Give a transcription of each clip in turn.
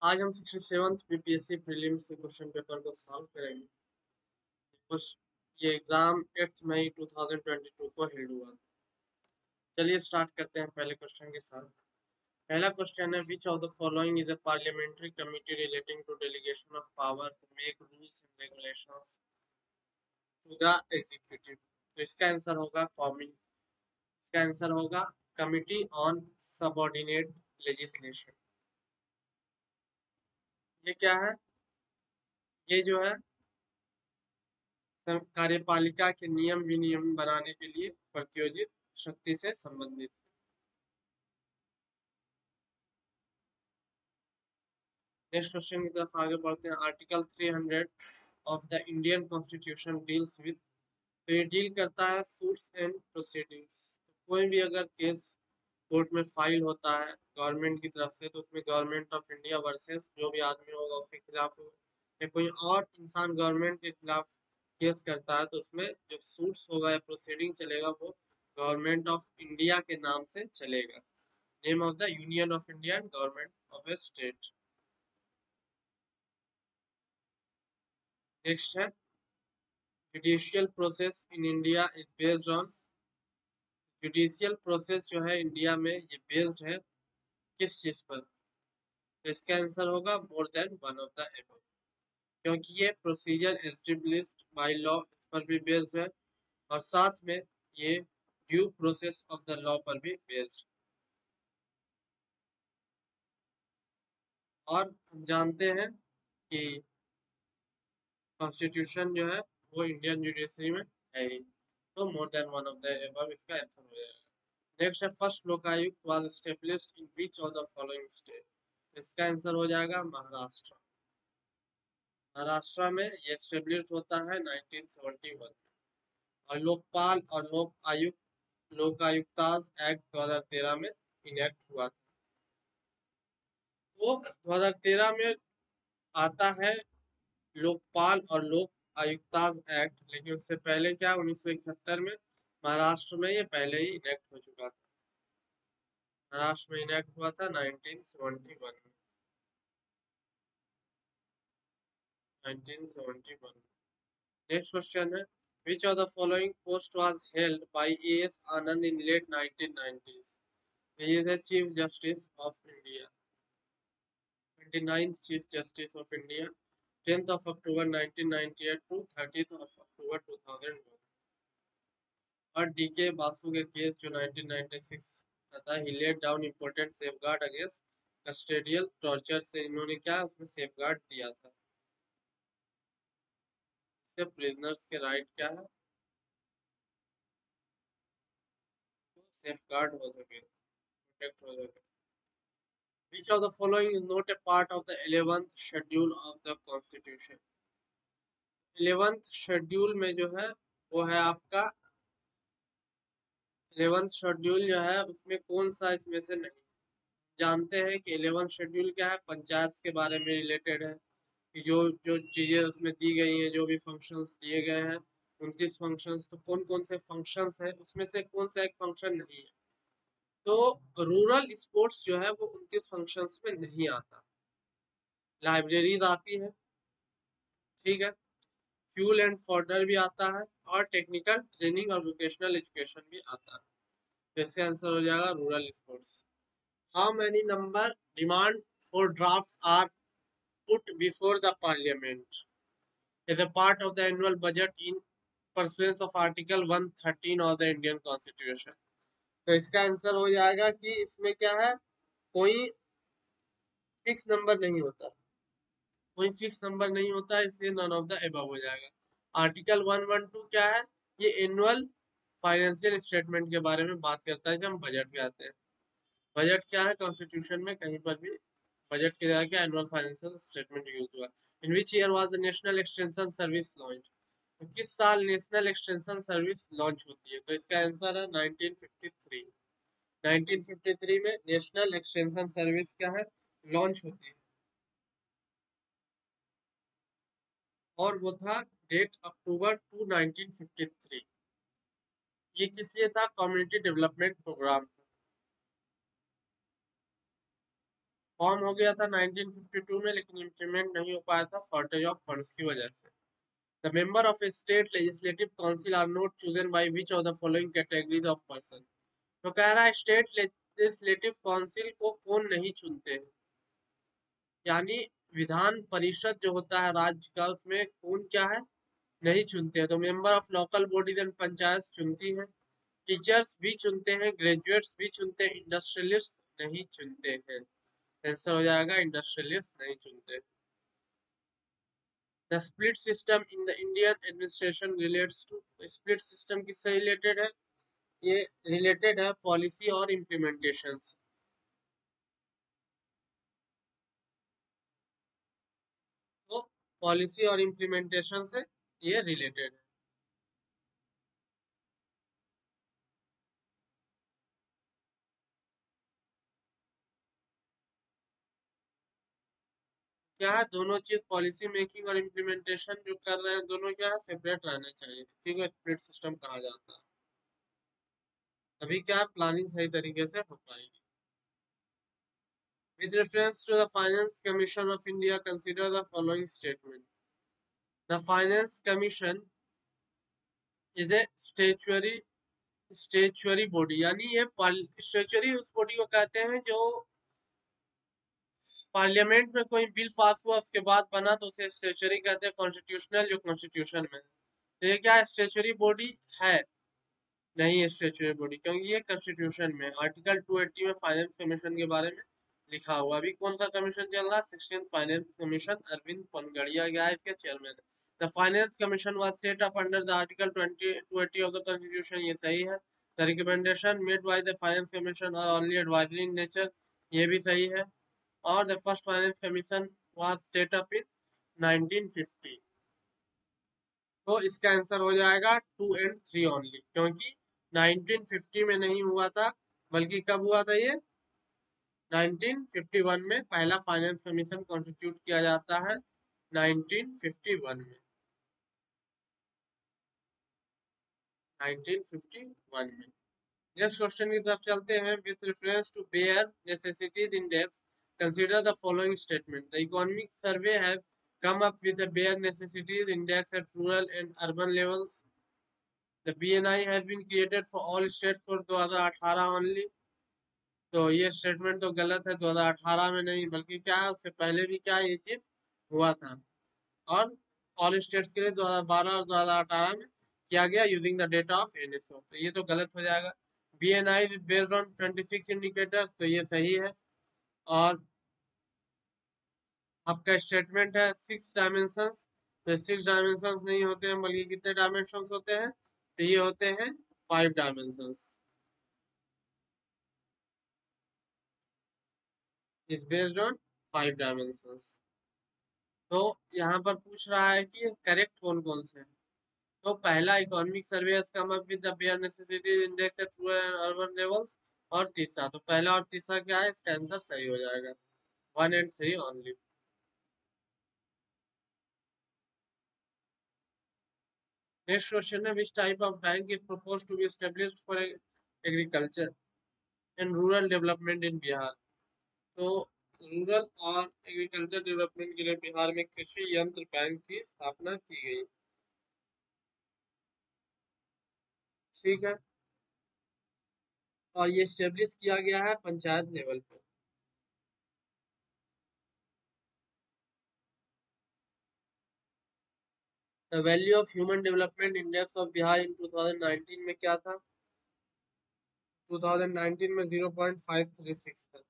आज हम 67th BPSC prelims के क्वेश्चन पेपर को सॉल्व करेंगे। कुछ ये एग्जाम 8 मई 2022 को हेल्ड हुआ। चलिए स्टार्ट करते हैं पहले क्वेश्चन के साथ। पहला क्वेश्चन है, which of the following is a parliamentary committee relating to delegation of power to make rules and regulations to the executive. तो इसका आंसर होगा कमिटी ऑन सबऑर्डिनेट लेजिस्लेशन। ये क्या है? ये जो है कार्यपालिका के नियम विनियम बनाने के लिए प्रत्योजित शक्ति से संबंधित। नेक्स्ट क्वेश्चन की तरफ आगे बढ़ते हैं। Article 300 of the Indian constitution deals with, तो ये डील करता है सूट्स एंड प्रोसीडिंग्स। कोई भी अगर केस कोर्ट में फाइल होता है गवर्नमेंट की तरफ से, तो उसमें गवर्नमेंट ऑफ इंडिया वर्सेस जो भी आदमी होगा उसके खिलाफ हो, या कोई और इंसान गवर्नमेंट के खिलाफ केस करता है, तो उसमें जो सूट्स होगा या प्रोसीडिंग चलेगा वो गवर्नमेंट ऑफ इंडिया के नाम से चलेगा। Name of the union of India and government of a state. Next है, judicial process in India is based on, judicial process जो है इंडिया में ये बेस्ड है किस चीज पर? तो इसका आंसर होगा मोर than one of the above, क्योंकि ये प्रोसीजर एस्टेब्लिश्ड बाय लॉ पर भी बेस्ड है और साथ में ये due process of the law पर भी बेस्ड। और हम जानते हैं कि कॉन्स्टिट्यूशन जो है वो इंडियन जुडिशरी में है ही, तो more than one of the above इसका आंसर हो जाएगा। नेक्स्ट है, first Lokayukta was established in which of the following state? इसका आंसर हो जाएगा महाराष्ट्र। महाराष्ट्र में ये एस्टेब्लिश होता है 1971 में। और लोकपाल और लोकायुक्ताज एक्ट 2013 में इनेक्ट हुआ था। वो 2013 में आता है लोकपाल और लोक आयुक्ताज एक्ट, लेकिन उससे पहले क्या 1971 में महाराष्ट्र में ये पहले ही इनेक्ट हो चुका था। महाराष्ट्र में इनेक्ट हुआ था 1971 में। 1971। नेक्स्ट क्वेश्चन है, which of the following post was held by A.S. Anand in late 1990s? ये है chief justice of India, 29th chief justice of India, 10th of October 1998 to 30th of October 2001। और DK Basu के case जो 1996 था, he laid down important safeguard against custodial torture, से इन्होंने क्या उसमें सेफगार्ड दिया था। इससे प्रिजनर्स के राइट क्या है, सेफगार्ड हो सके, प्रोटेक्ट हो सके। Which of the following is not a part of the 11th schedule of the Constitution? 11th schedule में जो है वो है आपका 11th शेड्यूल जो है उसमें कौन सा इसमें से नहीं? जानते हैं कि 11th शेड्यूल क्या है, पंचायत के बारे में रिलेटेड है कि जो जो चीजें उसमें दी गई हैं, जो भी फंक्शंस दिए गए हैं 29 फंक्शंस, तो कौन कौन से फंक्शंस है उसमें से कौन सा एक फंक्शन नहीं है? तो रूरल स्पोर्ट्स जो है वो 29 फंक्शंस में नहीं आता। लाइब्रेरीज आती है, ठीक है, फ्यूल एंड फॉर्डर भी आता है, और टेक्निकल ट्रेनिंग और वोकेशनल एजुकेशन भी आता है। जैसे आंसर हो जाएगा rural sports. How many number demand for drafts are put before the parliament as a part of the annual budget in pursuance of article 113 of the Indian constitution? तो इसका answer हो जाएगा कि इसमें क्या है, कोई फिक्स नंबर नहीं होता, कोई फिक्स नंबर नहीं होता, इसलिए नॉन ऑफ द एबव हो जाएगा। आर्टिकल 112 क्या है? ये एनुअल फाइनेंशियल स्टेटमेंट के बारे में बात करता है जब हम बजट पे आते हैं। बजट क्या है, कॉन्स्टिट्यूशन में कहीं पर भी बजट के जगह क्या एनुअल फाइनेंशियल स्टेटमेंट यूज हुआ। In which year was the national extension service launch? तो किस साल नेशनल एक्सटेंशन सर्विस लॉन्च होती है? तो इसका आंसर है 1953। 1953 में नेशनल एक्सटेंशन सर्विस क्या है, लॉन्च होती है। और वो था डेट अक्टूबर 2 1953। ये किस लिए था? कम्युनिटी डेवलपमेंट प्रोग्राम फॉर्म हो गया था 1952 में, लेकिन इम्प्लीमेंट नहीं हो पाया था शॉर्टेज ऑफ फंड्स की वजह से। The member of a state legislative council are not chosen by which of the following categories of person. तो कह रहा है स्टेट लेजिस्लेटिव काउंसिल को कौन नहीं चुनते हैं, यानी विधान परिषद जो होता है राज्य का, उसमें कौन क्या है, नहीं चुनते हैं। तो member of local bodies and panchayat चुनती हैं, टीचर्स भी चुनते हैं, ग्रेजुएट्स भी चुनते हैं, इंडस्ट्रियलिस्ट नहीं चुनते हैं। आंसर हो जाएगा इंडस्ट्रियलिस्ट नहीं चुनते। The split system in the Indian administration relates to, split system किससे रिलेटेड है, ये रिलेटेड है पॉलिसी और इम्प्लीमेंटेशन से। तो पॉलिसी और इम्प्लीमेंटेशन से ये रिलेटेड है। क्या है, दोनों चीज पॉलिसी मेकिंग और इम्प्लीमेंटेशन जो कर रहे हैं, दोनों क्या है, सेपरेट रहना चाहिए, ठीक है, स्प्लिट सिस्टम कहा जाता है। अभी क्या प्लानिंग सही तरीके से हो पाएगी। With reference to the Finance Commission of India, consider the following statement. The Finance Commission is a statutory body, यानी ये स्टेचुरी उस बॉडी को कहते हैं जो पार्लियामेंट में कोई बिल पास हुआ उसके बाद बना तो उसे स्टेचुरी कहते हैं, कॉन्स्टिट्यूशनल जो कॉन्स्टिट्यूशन में। तो ये क्या स्टेचुरी बॉडी है, नहीं है स्टेचुरी बॉडी, क्योंकि ये कॉन्स्टिट्यूशन में आर्टिकल 280 में फाइनेंस कमीशन के बारे में लिखा हुआ। अभी कौन सा कमीशन चल रहा है, 16th finance commission, Arvind Panagariya गया है इसके chairman. The finance commission was set up under the article 280 of the constitution, ये सही है। The recommendation made by the finance commission are only advisory in nature, ये भी सही है। और the first finance commission was set up in 1950। तो इसका आंसर हो जाएगा 2 एंड 3 ओनली, क्योंकि 1950 में नहीं हुआ था, बल्कि कब हुआ था ये, 1951 में पहला फाइनेंस कमीशन कॉन्स्टिट्यूट किया जाता है, 1951 में, 1951 में। नेक्स्ट क्वेश्चन की तरफ चलते हैं। With reference to bare necessities index, consider the following statement. The economic survey have come up with a bare necessities index at rural and urban levels. The BNI has been created for all states for 2018 only. तो ये statement तो गलत है, 2018 में नहीं, बल्कि क्या है, उससे पहले भी क्या ये चीज हुआ था। और ऑल स्टेट्स के लिए 2012 और 2018 में किया गया using the data of NSO, तो ये तो गलत हो जाएगा। BNI बेस्ड ऑन 26 इंडिकेटर्स, तो ये सही है। और आपका स्टेटमेंट है 6 डायमेंशंस, तो 6 डायमेंशंस नहीं होते हैं, बल्कि कितने डायमेंशंस होते हैं, तो ये होते हैं 5 dimensions, is based on 5 dimensions. तो यहाँ पर पूछ रहा है कि करेक्ट कौन कौन से हैं। तो पहला economic survey has come up with the bare necessities index at rural and urban levels. और तीसरा, तो पहला और तीसरा क्या है, इसका आंसर सही हो जाएगा, 1 एंड 3 ओनली। नेक्स्ट क्वेश्चन है, which type of bank is proposed to be established for agriculture and rural development in Bihar. तो रूरल और एग्रीकल्चर डेवलपमेंट के लिए बिहार में कृषि यंत्र बैंक की स्थापना की गई, ठीक है। और ये स्टेब्लिश किया गया है पंचायत लेवल पे। The value of human development index of Bihar in 2019 में क्या था, 2019 में 0.536 था।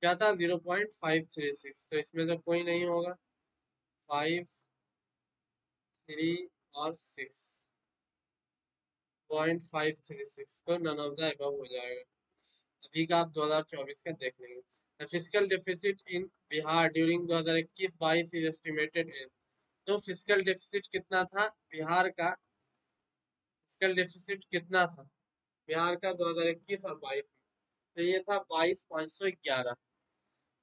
क्या था, 0.536, तो इसमें से कोई नहीं होगा, 5, 3 और 6.536, तो नन ऑफ द अबव हो जाएगा। अभी का आप 2024 का देख लेंगे। The physical deficit in Bihar during 2021-22 is estimated इन। तो फिजिकल डेफिसिट कितना था बिहार का, फिजिकल डेफिसिट कितना था बिहार का 2021 और 22 में, तो ये था 22,511,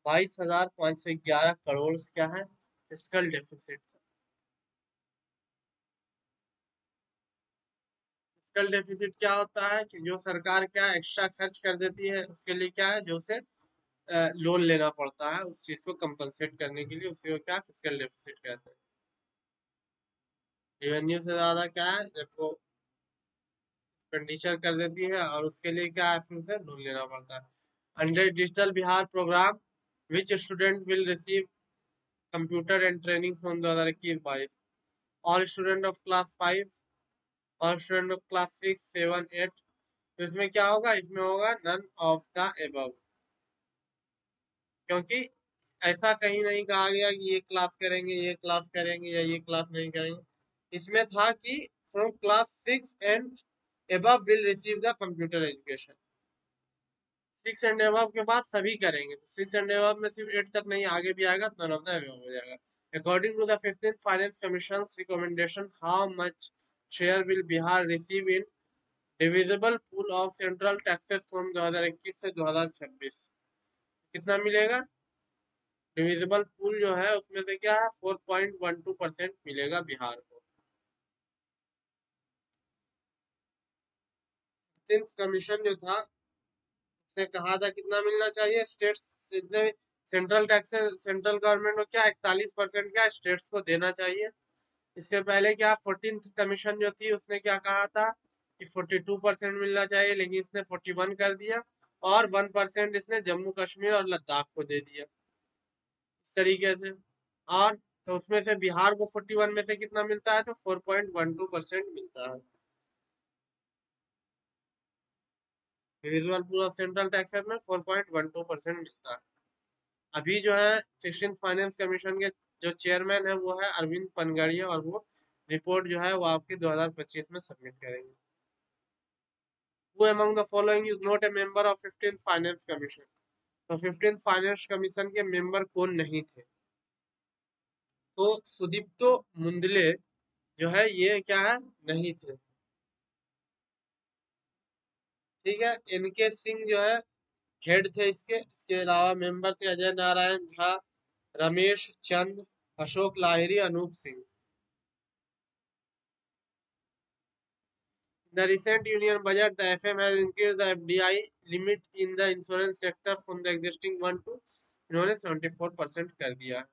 22,511 करोड़ क्या है फिजिकल डेफिसिट। फिजिकल डेफिसिट क्या होता है कि जो सरकार क्या एक्स्ट्रा खर्च कर देती है, उसके लिए क्या है, जो उसे लोन लेना पड़ता है उस चीज को कंपनसेट करने के लिए, उसी को क्या फिस्कल डेफिसिट कहते हैं। रेवेन्यू से ज्यादा क्या है जब वो एक्सपेंडिचर कर देती है, और उसके लिए क्या है फिर से लोन लेना पड़ता है। Under digital Bihar programme which student will receive computer and training from 2021-22, all student of class 5 और स्टूडेंट ऑफ क्लास 6, 7, 8। तो इसमें क्या होगा, इसमें होगा नन ऑफ द एबव, क्योंकि ऐसा कहीं नहीं कहा गया कि ये क्लास करेंगे, ये क्लास करेंगे या ये क्लास नहीं करेंगे। इसमें था कि from class 6 and above will receive the computer education. 6 and above के बाद सभी करेंगे, तो 6 एंड एबव में सिर्फ 8 तक नहीं, आगे भी आएगा तो नन ऑफ द एबव हो जाएगा। According to the 15th finance commission recommendation, how much share will Bihar receive in divisible pool of central taxes from 2021 से 2026? कितना मिलेगा? डिविजिबल पूल जो है उसमें से क्या है 4.12% मिलेगा बिहार को। कमीशन जो था उसने कहा था कितना मिलना चाहिए states, central taxes, central government को क्या 41% क्या स्टेट्स को देना चाहिए। इससे पहले क्या 14th कमीशन जो थी उसने क्या कहा था कि 42% मिलना चाहिए, लेकिन इसने 41 कर दिया, और 1% इसने जम्मू कश्मीर और लद्दाख को दे दिया इस तरीके से। और तो उसमें से बिहार को 41 में से कितना मिलता है, तो 4.12% मिलता है। रिजनल पूरा सेंट्रल टैक्सेस में 4.12% मिलता है। अभी जो है 16th फाइनेंस कमीशन के जो चेयरमैन है वो है अरविंद पनगड़िया, और वो रिपोर्ट जो है वो आपके 2025 में सबमिट करेंगे। Who among the following is not a member of 15th finance commission? तो 15th फाइनेंस कमीशन के मेंबर कौन नहीं थे? तो सुदीप्तो मुंदले जो है ये क्या है, नहीं थे। ठीक है, इनके सिंह जो है हेड थे इसके अलावा मेंबर थे Ajay Narayan Jha, Ramesh Chand, Ashok Lahiri, Anoop Singh. The recent union budget, the FM has increased the FDI limit in the insurance sector from the existing 1 to इन्होंने 74% कर दिया।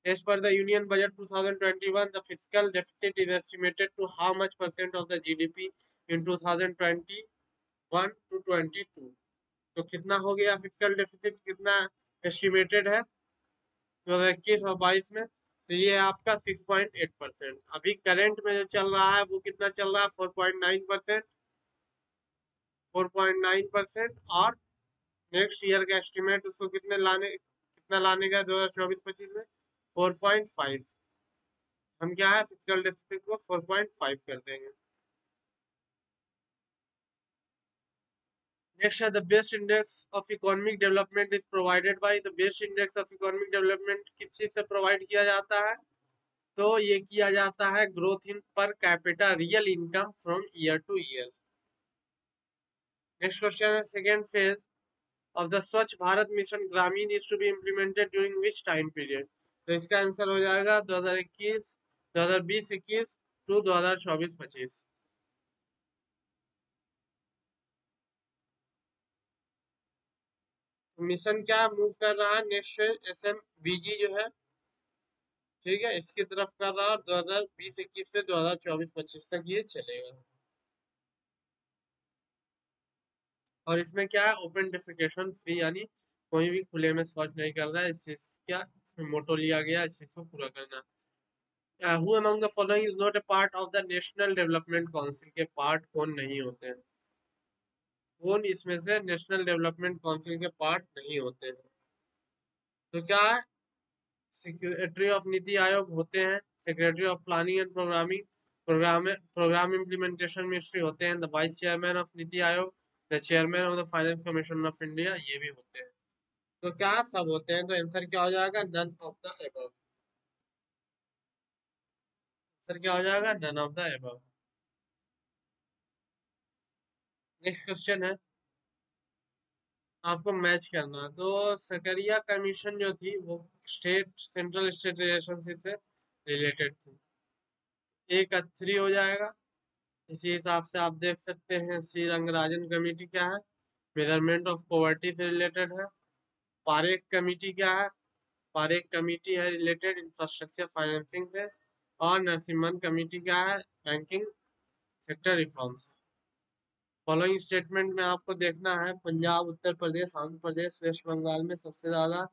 As per the union budget 2021, the fiscal deficit is estimated to how much percent of the GDP in 2021 to 22? तो कितना हो गया physical deficit, कितना estimated है 2021 और 22 में? तो ये आपका 6.8%। अभी करंट में जो चल रहा है वो कितना चल रहा है, 4.9%, 4.9%। और नेक्स्ट ईयर का एस्टिमेट उसको कितना लाने का 2024-25 में 4.5। हम क्या है फिजिकल डेफिसिट को 4.5 कर देंगे। Next है the best index of economic development is provided by, the best index of economic development किस चीज से प्रोवाइड किया जाता है? तो ये किया जाता है growth in per capita real income from year to year. Next question है second phase of the Swachh Bharat Mission Gramin is to be implemented during which time period? तो इसका आंसर हो जाएगा 2021, 2020-21 टू 2024-25। मिशन क्या move कर रहा है, next SMBG जो है, ठीक है, इसकी तरफ कर रहा है। 2020-21 से 2024-25 तक ये चलेगा। और इसमें क्या है, ओपन डिफिकेशन फ्री, यानी कोई भी खुले में शौच नहीं कर रहा है। इस चीज क्या इसमें मोटो लिया गया, इस चीज को पूरा करना। Who among the following is not a part of the national development council के पार्ट कौन नहीं होते हैं? कौन इसमें से नेशनल डेवलपमेंट काउंसिल के पार्ट नहीं होते हैं? तो क्या है, सेक्रेटरी ऑफ नीति आयोग होते हैं, secretary of planning and programme implementation ministry होते हैं, the vice chairman of NITI Aayog, the chairman of the finance commission of India, ये भी होते हैं। तो क्या सब होते हैं, तो आंसर क्या हो जाएगा, none of the above. Answer क्या हो जाएगा, none of the above. Next question है, आपको मैच करना है। तो सकरिया कमीशन जो थी वो सेंट्रल स्टेट रिलेशनशिप से रिलेटेड थी। ए का 3 हो जाएगा। इसी हिसाब से आप देख सकते हैं सी रंगराजन कमेटी क्या है, मेजरमेंट ऑफ पॉवर्टी से रिलेटेड है। पारेख कमेटी क्या है? पारेख कमेटी है रिलेटेड इंफ्रास्ट्रक्चर फाइनेंसिंग से। और नरसिम्हन कमेटी क्या है? Banking sector reforms. Following statement में आपको देखना है पंजाब, उत्तर प्रदेश, आंध्र प्रदेश, वेस्ट बंगाल में सबसे ज्यादा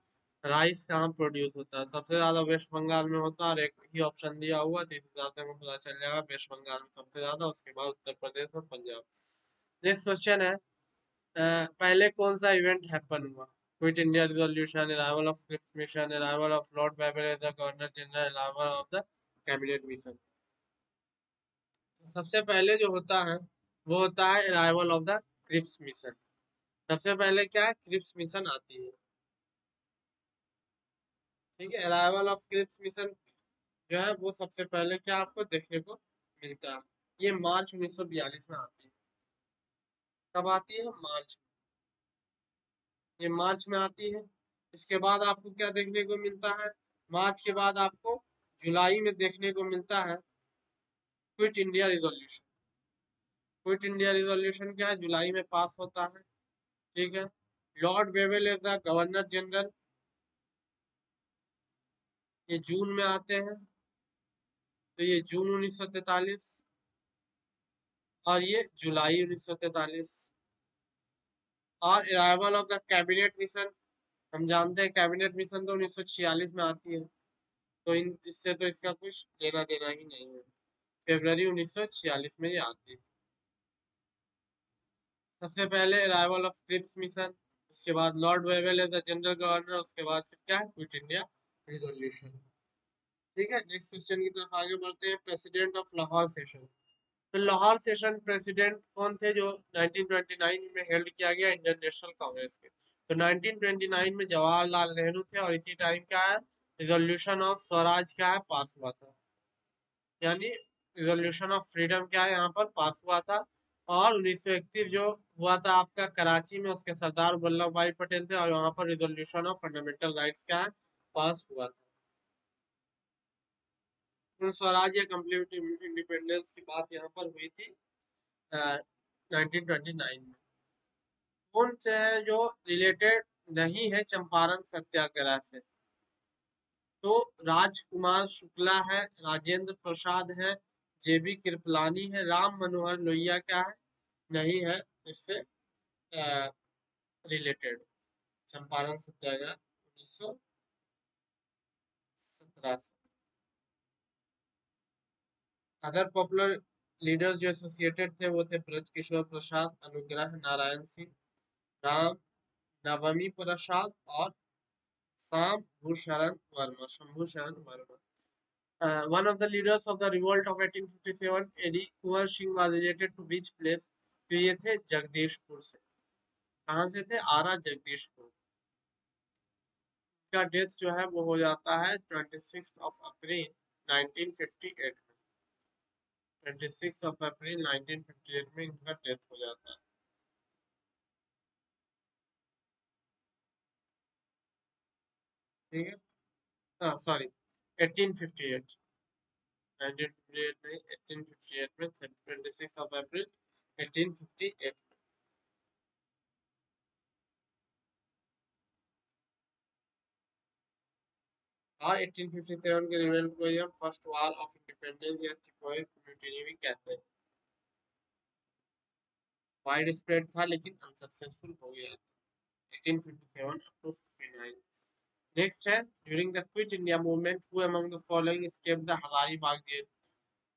राइस कहाँ प्रोड्यूस होता है? सबसे ज्यादा वेस्ट बंगाल में होता है, और एक ही ऑप्शन दिया हुआ तो इस हिसाब से हमें पता चल जाएगा वेस्ट बंगाल में सबसे ज्यादा, उसके बाद उत्तर प्रदेश और पंजाब। नेक्स्ट क्वेश्चन है, पहले कौन सा इवेंट हैपन हुआ? Quit India resolution, arrival of Cripps mission, arrival of Lord Wavell as the governor general, arrival of the cabinet mission. सबसे पहले जो होता है वो होता है arrival of the Cripps mission. सबसे पहले क्या है? क्रिप्स मिशन आती है। ठीक है, अराइवल ऑफ क्रिप्स मिशन जो है वो सबसे पहले क्या आपको देखने को मिलता है? ये मार्च 1942 में आती है। कब आती है? मार्च। ये मार्च में आती है। इसके बाद आपको क्या देखने को मिलता है? मार्च के बाद आपको जुलाई में देखने को मिलता है quit India resolution. Quit India resolution क्या है? जुलाई में पास होता है। ठीक है। Lord Wavell as the governor general, ये जून में आते हैं, तो ये जून 1943, और ये जुलाई 1943। और arrival of the cabinet mission, हम जानते हैं कैबिनेट मिशन तो 1946 में आती है, तो इन इससे तो इसका कुछ लेना देना ही नहीं है। फरवरी 1946 में ये आती है। सबसे पहले अराइवल ऑफ क्रिप्स मिशन, उसके बाद Lord Wavell as the general governor, उसके बाद फिर क्या है? Quit India resolution. ठीक है, नेक्स्ट क्वेश्चन की तरफ आगे बढ़ते हैं। President of Lahore session. तो लाहौर सेशन प्रेसिडेंट कौन थे जो 1929 में हेल्ड किया गया इंडियन नेशनल कांग्रेस के? तो 1929 में जवाहरलाल नेहरू थे, और इसी टाइम क्या है? रिजोल्यूशन ऑफ स्वराज क्या है? पास हुआ था। यानी रिजोल्यूशन ऑफ फ्रीडम क्या है? यहाँ पर पास हुआ था। और 1931 जो हुआ था आपका कराची में, उसके सरदार वल्लभ भाई पटेल थे, और वहां पर रिजोल्यूशन ऑफ फंडामेंटल राइट्स क्या है? पास हुआ था। स्वराज या कंप्लीट इंडिपेंडेंस की बात यहाँ पर हुई थी 1929 में। कौन से है जो रिलेटेड नहीं है चंपारण सत्याग्रह से? तो राजकुमार शुक्ला है, राजेंद्र प्रसाद है, जेबी कृपलानी है, राम मनोहर लोहिया क्या है? नहीं है इससे रिलेटेड। चंपारण सत्याग्रह 1917 से। अदर पॉपुलर लीडर्स जो एसोसिएटेड थे वो थे ब्रजकिशोर प्रसाद, अनुग्रह नारायण सिंह, राम नवमी प्रसाद, और Shambhu Sharan Verma, Shambhu Sharan Verma. One of the leaders of the revolt of 1857, एडी Kunwar Singh was related to which place? तो ये थे जगदीशपुर से। कहाँ से थे? आरा जगदीशपुर। का डेथ जो है वो हो जाता है 26 अप्रैल 1958 में। 26 अप्रैल 1958 में इनका डेथ हो जाता है। ठीक है, हाँ सॉरी, 1858, 1958 नहीं, 1858 में, 26 अप्रैल 1858। और 1857 के रिवोल्ट को हम फर्स्ट वॉर ऑफ इंडिपेंडेंस या सिपॉही म्यूटिनी भी कहते हैं। वाइड स्प्रेड था लेकिन अनसक्सेसफुल हो गया। 1857 अप टू 59। नेक्स्ट है, during the quit India movement who among the following escaped the Hazaribagh jail?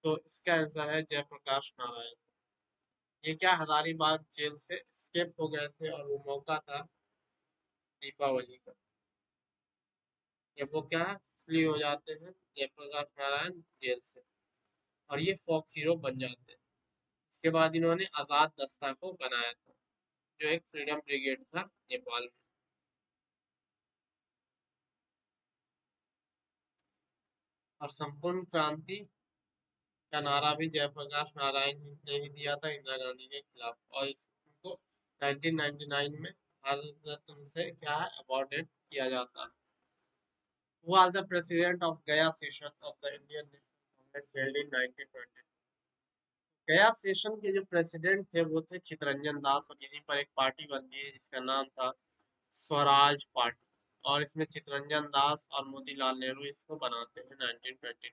तो इसका आंसर है जयप्रकाश नारायण। ये क्या हजारीबाग जेल से एस्केप हो गए थे, और वो मौका था दीपावली का। ये वो क्या है? फ्ली हो जाते हैं जयप्रकाश नारायण जेल से, और ये फोक हीरो बन जाते हैं। इसके बाद इन्होंने आजाद दस्ता को बनाया था, जो एक फ्रीडम ब्रिगेड था नेपाल में। और संपूर्ण क्रांति का नारा भी जयप्रकाश नारायण ने ही दिया था इंदिरा गांधी के खिलाफ, और इसको 1999 में भारत रत्न से क्या है? अवॉर्डेड किया जाता है। Who was the president of Gaya session of the Indian National Congress held in 1920? गया सेशन के जो प्रेसिडेंट थे वो थे चितरंजन दास, और यहीं पर एक पार्टी बनती है जिसका नाम था स्वराज पार्टी। और इसमें चित्तरंजन दास और मोतीलाल नेहरू इसको बनाते हैं 1922।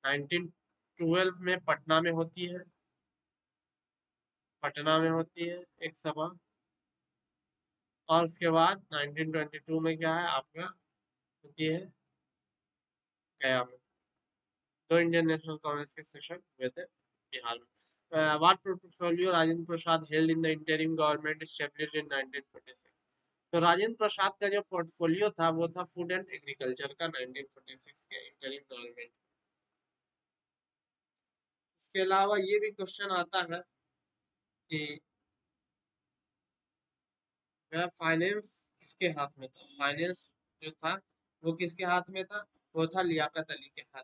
1912 में पटना में होती है, पटना में होती है एक सभा। और उसके बाद 1922 में क्या है आपका होती है गया में। दो इंडियन नेशनल कांग्रेस के सेशन हुए थे बिहार में। What portfolio Rajendra Prasad held in the interim government established in 1946। तो राजेंद्र प्रसाद का जो पोर्टफोलियो था वो था फूड एंड एग्रीकल्चर का 1946 के इंटरिम गवर्नमेंट। इसके अलावा ये भी क्वेश्चन आता है कि वह फाइनेंस किसके हाथ में था। फाइनेंस जो था वो किसके हाथ में था, वो था लियाकत अली के हाथ।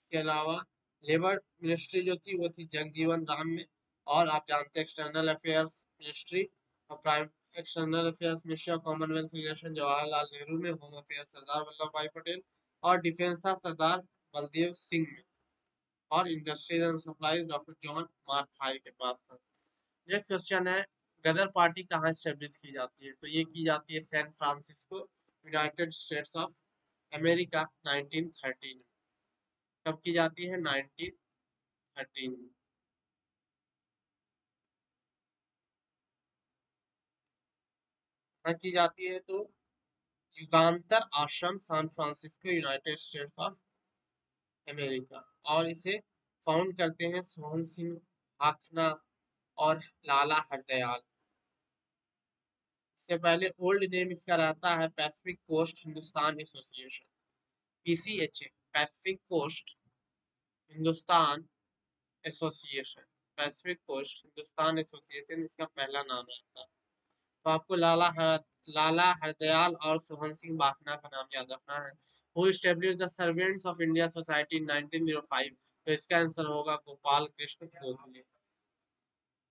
इसके अलावा लेबर मिनिस्ट्री जो थी वो थी जगजीवन राम में। और आप जानते हैं एक्सटर्नल अफेयर्स मिनिस्ट्री और prime external affairs ministry of commonwealth relation Jawaharlal Nehru में। होम अफेयर्स सरदार वल्लभ भाई पटेल और डिफेंस था सरदार बलदेव सिंह में। और industries and supplies doctor John Mathai के पास था। नेक्स्ट क्वेश्चन है गदर पार्टी कहाँ स्टेब्लिश की जाती है। तो ये की जाती है San Francisco United States of America 1913 में। कब की जाती है 1913 में। कहाँ की जाती है तो Yugantar Ashram San Francisco United States of America. और इसे फाउंड करते हैं सोहन सिंह भाखना और लाला हरदयाल। इससे पहले ओल्ड नेम इसका रहता है Pacific Coast Hindustan Association, PCHA, Pacific Coast Hindustan Association. Pacific Coast Hindustan Association इसका पहला नाम रहता है। तो आपको लाला हरदयाल और सोहन सिंह भाखना का नाम याद रखना है। Who establish the servants of India society in 1905। तो इसका आंसर होगा गोपाल कृष्ण गोखले।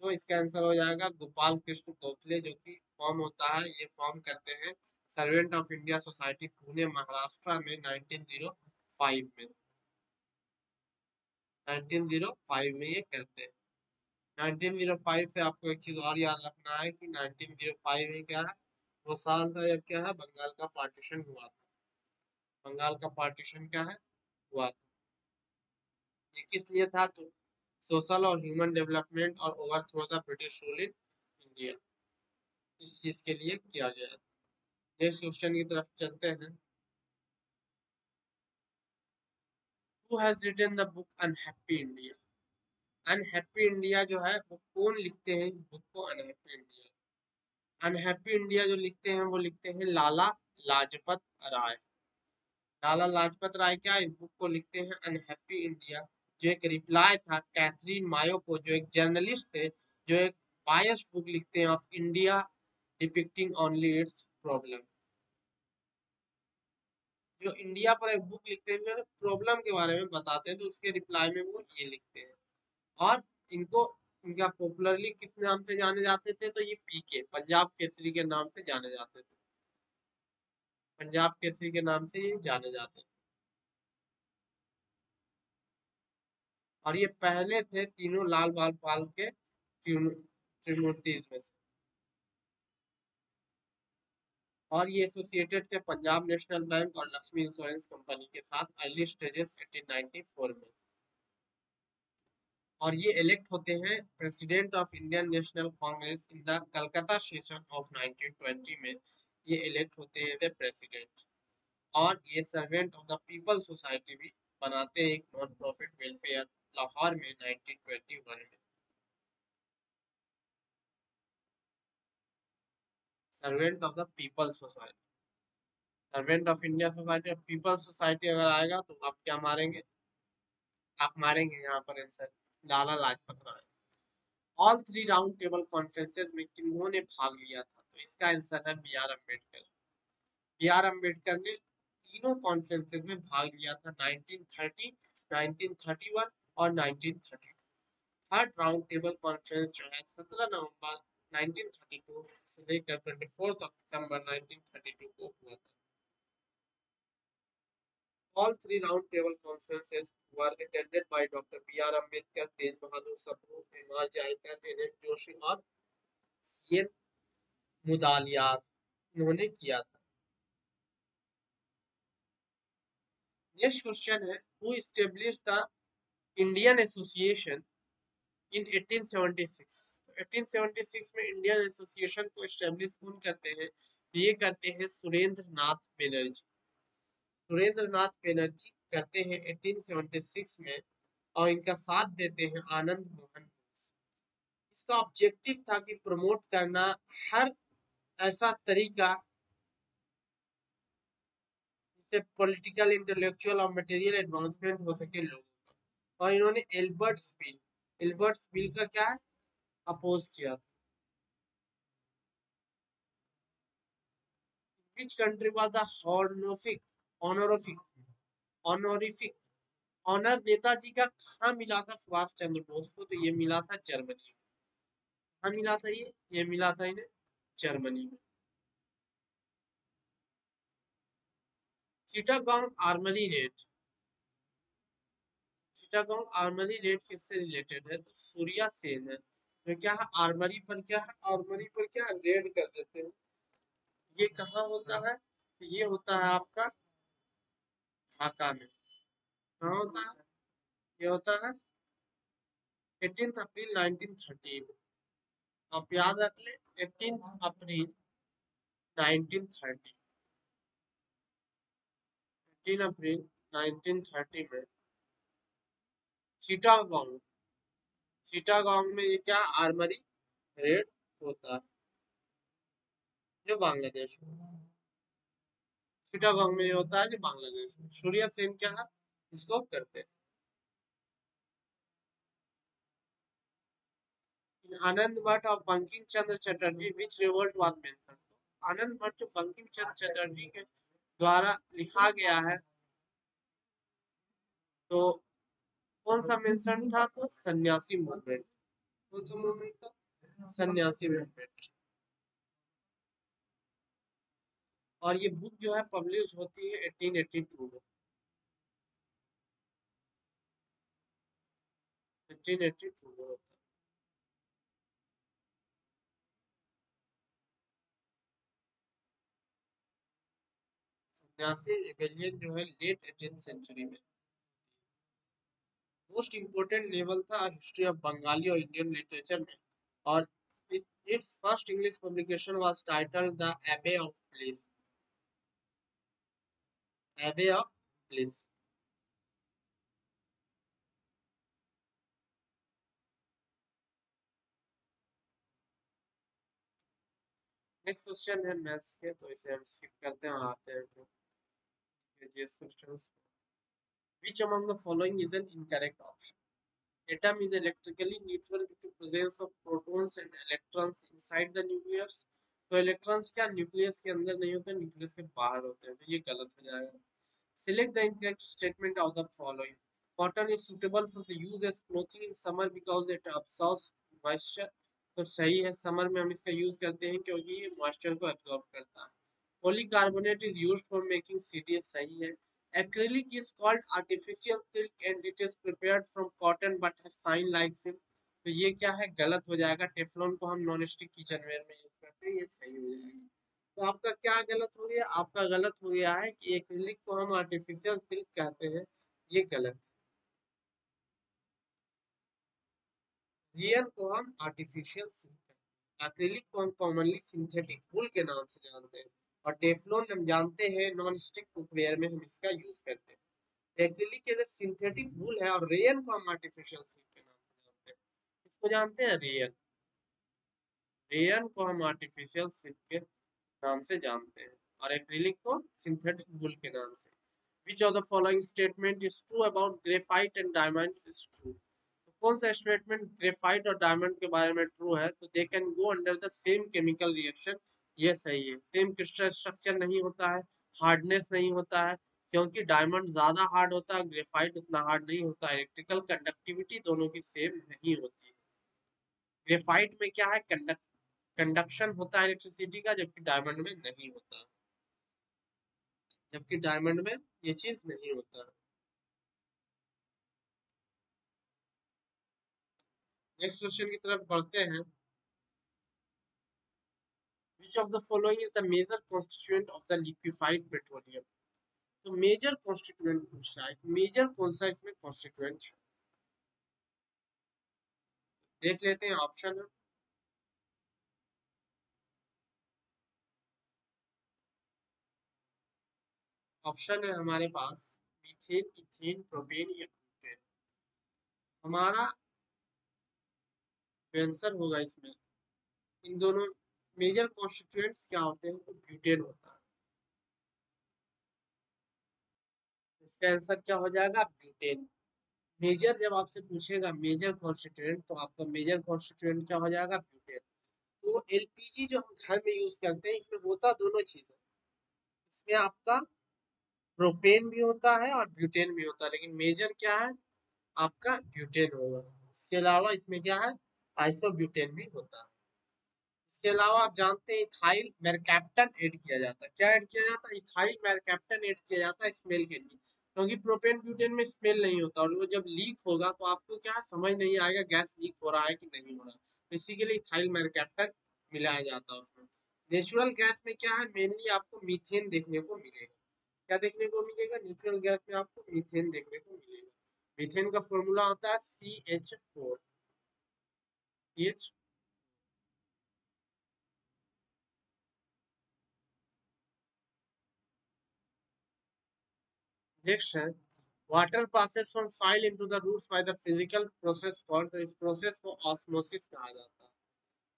तो इसका आंसर हो जाएगा गोपाल कृष्ण गोखले, जो कि फॉर्म होता है, ये फॉर्म करते हैं servant of India society Pune Maharashtra में 1905 में। 1905 में ये करते हैं। 1905 से आपको एक चीज और याद रखना है कि 1905 में क्या है, वो साल था जब क्या है बंगाल का पार्टीशन हुआ था। बंगाल का पार्टीशन क्या है हुआ था। ये किस लिए था तो सोशल और ह्यूमन डेवलपमेंट और overthrow the British rule in India, इस चीज के लिए किया गया। नेक्स्ट क्वेश्चन की तरफ चलते हैं। Who has written the book Unhappy India. Unhappy India जो है वो कौन लिखते हैं बुक को अनहैप्पी इंडिया। अनहैप्पी इंडिया जो लिखते हैं वो लिखते हैं लाला लाजपत राय। लाला लाजपत राय क्या इस बुक को लिखते हैं अनहैप्पी इंडिया, जो एक रिप्लाई था कैथरीन मायो को, जो एक जर्नलिस्ट थे, जो एक बायस बुक लिखते हैं of India depicting only it's problem. जो इंडिया पर एक बुक लिखते हैं जो प्रॉब्लम के बारे में बताते हैं, तो उसके रिप्लाई में वो ये लिखते हैं। और इनको इनका पॉपुलरली किस नाम से जाने जाते थे तो ये पीके पंजाब केसरी के नाम से जाने जाते थे। पंजाब केसरी के नाम से ये जाने जाते थे। और ये पहले थे तीनों लाल बाल पाल के त्रिमूर्तिज में से। और ये एसोसिएटेड थे पंजाब नेशनल बैंक और लक्ष्मी इंश्योरेंस कंपनी के साथ अर्ली स्टेजेस 1894 में। और ये इलेक्ट होते हैं president of Indian national Congress in the Calcutta session of 1920 में। ये इलेक्ट होते हैं द प्रेसिडेंट। और ये servant of the people society भी बनाते हैं एक नॉन प्रॉफिट वेलफेयर लाहौर में 1921 में। Servant of the people society, servant of India society और पीपल सोसाइटी अगर आएगा तो आप क्या मारेंगे, आप मारेंगे यहाँ पर answer Lala Lajpat Rai. All three round table conferences में किन्होंने भाग लिया था तो इसका आंसर है B R Ambedkar. B R Ambedkar ने तीनों कॉन्फ्रेंसेस में भाग लिया था 1930, 1931 और 1932। थर्ड राउंड टेबल कॉन्फ्रेंस जो है 17 नवंबर 1932 से लेकर 24 दिसंबर 1932 को हुआ था। All three roundtable conferences were attended by Dr. B.R. Ambedkar, Tej Bahadur Saboo, M.R. Jayakar, N.M. Joshi और C.N. मुदालियार, इन्होंने किया था। नेक्स्ट क्वेश्चन है, who establish the Indian Association in 1876? 1876 में इंडियन एसोसिएशन को एस्टेब्लिश कौन करते हैं? ये करते हैं सुरेंद्र नाथ बनर्जी। सुरेंद्र नाथ बनर्जी करते हैं 1876 में, और इनका साथ देते हैं आनंद मोहन बोस। इसका ऑब्जेक्टिव था कि प्रमोट करना हर ऐसा तरीका जिससे पॉलिटिकल, इंटेलेक्चुअल और मटेरियल एडवांसमेंट हो सके लोगों का। और इन्होंने एल्बर्ट्स बिल का क्या है, अपोज किया था। Which country was the honorific honorific honorific honour Netaji का कहाँ मिला था सुभाष चंद्र बोस को? तो ये मिला था जर्मनी में। कहाँ मिला था ये मिला था इन्हें जर्मनी में। Chittagong armoury raid, Chittagong armoury raid किससे रिलेटेड है? तो सूर्या सेन है। तो क्या है, आर्मरी पर क्या है, आर्मरी पर क्या रेड कर देते हैं। ये कहाँ होता है? ये होता है आपका ढाका में। कहाँ होता है? ये होता है 18 अप्रैल 1930 में। आप याद रख ले, 18 अप्रैल 1930, 18 अप्रैल 1930 में चिटागोंग, चिटागोंग में ये क्या आर्मरी रेड होता है, जो बांग्लादेश में। चिटागोंग में ये होता है जो बांग्लादेश में। सूर्या सेन क्या है, इसको करते हैं। आनंद भट्ट और बंकिम चंद्र चटर्जी विच रिवोल्ट वाज मेंशन? आनंद भट्ट जो बंकिम चंद्र चटर्जी के द्वारा लिखा गया है, तो कौन सा मेंशन था? तो सन्यासी मूवमेंट। कौन सा मूवमेंट था? सन्यासी मूवमेंट। और ये बुक जो है पब्लिश होती है 1882 में। 1882 में होता है। सन्यासी रिबेलियन जो है लेट 18th सेंचुरी में। मोस्ट इम्पोर्टेंट लेवल था हिस्ट्री ऑफ बंगाली और इंडियन लिटरेचर में। और it's first English publication was titled the एबे ऑफ ब्लिस, एबे ऑफ ब्लिस। नेक्स्ट क्वेश्चन है मैथ्स के, तो इसे हम स्किप करते हैं और आते हैं तो GS questions. Which among the following is an incorrect option? Atom is electrically neutral due to presence of protons and electrons inside the nucleus। तो इलेक्ट्रॉन्स क्या न्यूक्लियस के अंदर नहीं होते, न्यूक्लियस के बाहर होते हैं, तो ये गलत हो जाएगा। Select the incorrect statement of the following. Cotton is suitable for the use as clothing in summer because it absorbs moisture। तो सही है, समर में हम इसका यूज करते हैं क्योंकि ये मॉइस्चर को एब्जॉर्ब करता है। Polycarbonate is used for making CDS, सही है। Acrylic is called artificial silk and it is prepared from cotton but has fine like silk। तो ये क्या है, गलत हो जाएगा। टेफ्लॉन को हम नॉन स्टिक किचनवेयर में यूज करते हैं, ये सही हो जाएगा। तो आपका क्या गलत हो गया? आपका गलत हो गया है कि एक्रिलिक को हम आर्टिफिशियल सिल्क कहते हैं, ये गलत। रियल को हम आर्टिफिशियल सिल्क कहते हैं। एक्रिलिक को हम कॉमनली सिंथेटिक वूल के नाम से जानते हैं। और टेफ्लॉन हम जानते हैं नॉन स्टिक कुकवेयर में हम इसका यूज करते हैं। एक्रिलिक के लिए सिंथेटिक वूल है, और रेयन को हम आर्टिफिशियल सिल्क के नाम से जानते हैं। इसको जानते हैं रेयन, रेयन को हम आर्टिफिशियल सिल्क के नाम से जानते हैं, और एक्रिलिक को सिंथेटिक वूल के नाम से। Which of the following statement is true about graphite and diamonds is true? तो कौन सा स्टेटमेंट ग्रेफाइट और डायमंड के बारे में ट्रू है? तो they can go under the same chemical reaction, ये सही है। सेम क्रिस्टल स्ट्रक्चर नहीं होता है, हार्डनेस नहीं होता है, क्योंकि डायमंड ज्यादा हार्ड होता है, ग्रेफाइट उतना हार्ड नहीं होता। इलेक्ट्रिकल कंडक्टिविटी दोनों की सेम नहीं होती है। ग्रेफाइट में क्या है, कंडक्शन होता है इलेक्ट्रिसिटी का, जबकि डायमंड में नहीं होता, जबकि डायमंड में ये चीज नहीं होता। नेक्स्ट क्वेश्चन की तरफ बढ़ते हैं। Which of the following is the major constituent of the liquefied petroleum? तो मेजर कॉन्स्टिट्यूएंट पूछ रहा है, मेजर कौन सा इसमें कॉन्स्टिट्यूएंट है। देख लेते हैं ऑप्शन है। ऑप्शन है हमारे पास मीथेन, इथेन, प्रोपेन या ब्यूटेन। हमारा जो आंसर होगा इसमें, इन दोनों मेजर कॉन्स्टिट्यूएंट्स क्या होते हैं, तो ब्यूटेन होता है। इसका आंसर क्या हो जाएगा, ब्यूटेन। मेजर जब आपसे पूछेगा मेजर कॉन्स्टिट्यूएंट, तो आपका मेजर कॉन्स्टिट्यूएंट क्या हो जाएगा, ब्यूटेन। तो एलपीजी जो हम घर में यूज करते हैं, इसमें होता दोनों चीज है। इसमें आपका प्रोपेन भी होता है और ब्यूटेन भी होता है, लेकिन मेजर क्या है आपका ब्यूटेन होगा। इसके अलावा इसमें क्या है, आइसोब्यूटेन भी होता है। इसके अलावा आप जानते हैं इथाइल मेरकैप्टन ऐड किया जाता है। क्या ऐड किया जाता है, इथाइल मेरकैप्टन ऐड किया जाता है स्मेल के लिए, क्योंकि प्रोपेन ब्यूटेन में स्मेल नहीं होता, और वो जब लीक होगा तो आपको क्या समझ नहीं आएगा गैस लीक हो रहा है कि नहीं हो रहा है। तो इसी के लिए इथाइल मेरकैप्टन मिलाया जाता है उसमें। नेचुरल गैस में क्या है, मेनली आपको मीथेन देखने को मिलेगा। क्या देखने को मिलेगा, नेचुरल गैस में आपको मीथेन देखने को मिलेगा। मीथेन का फॉर्मूला होता है CH4। CH। नेक्स्ट है, water passes from soil into the roots by the physical process called, तो इस प्रोसेस को ऑस्मोसिस कहा जाता है।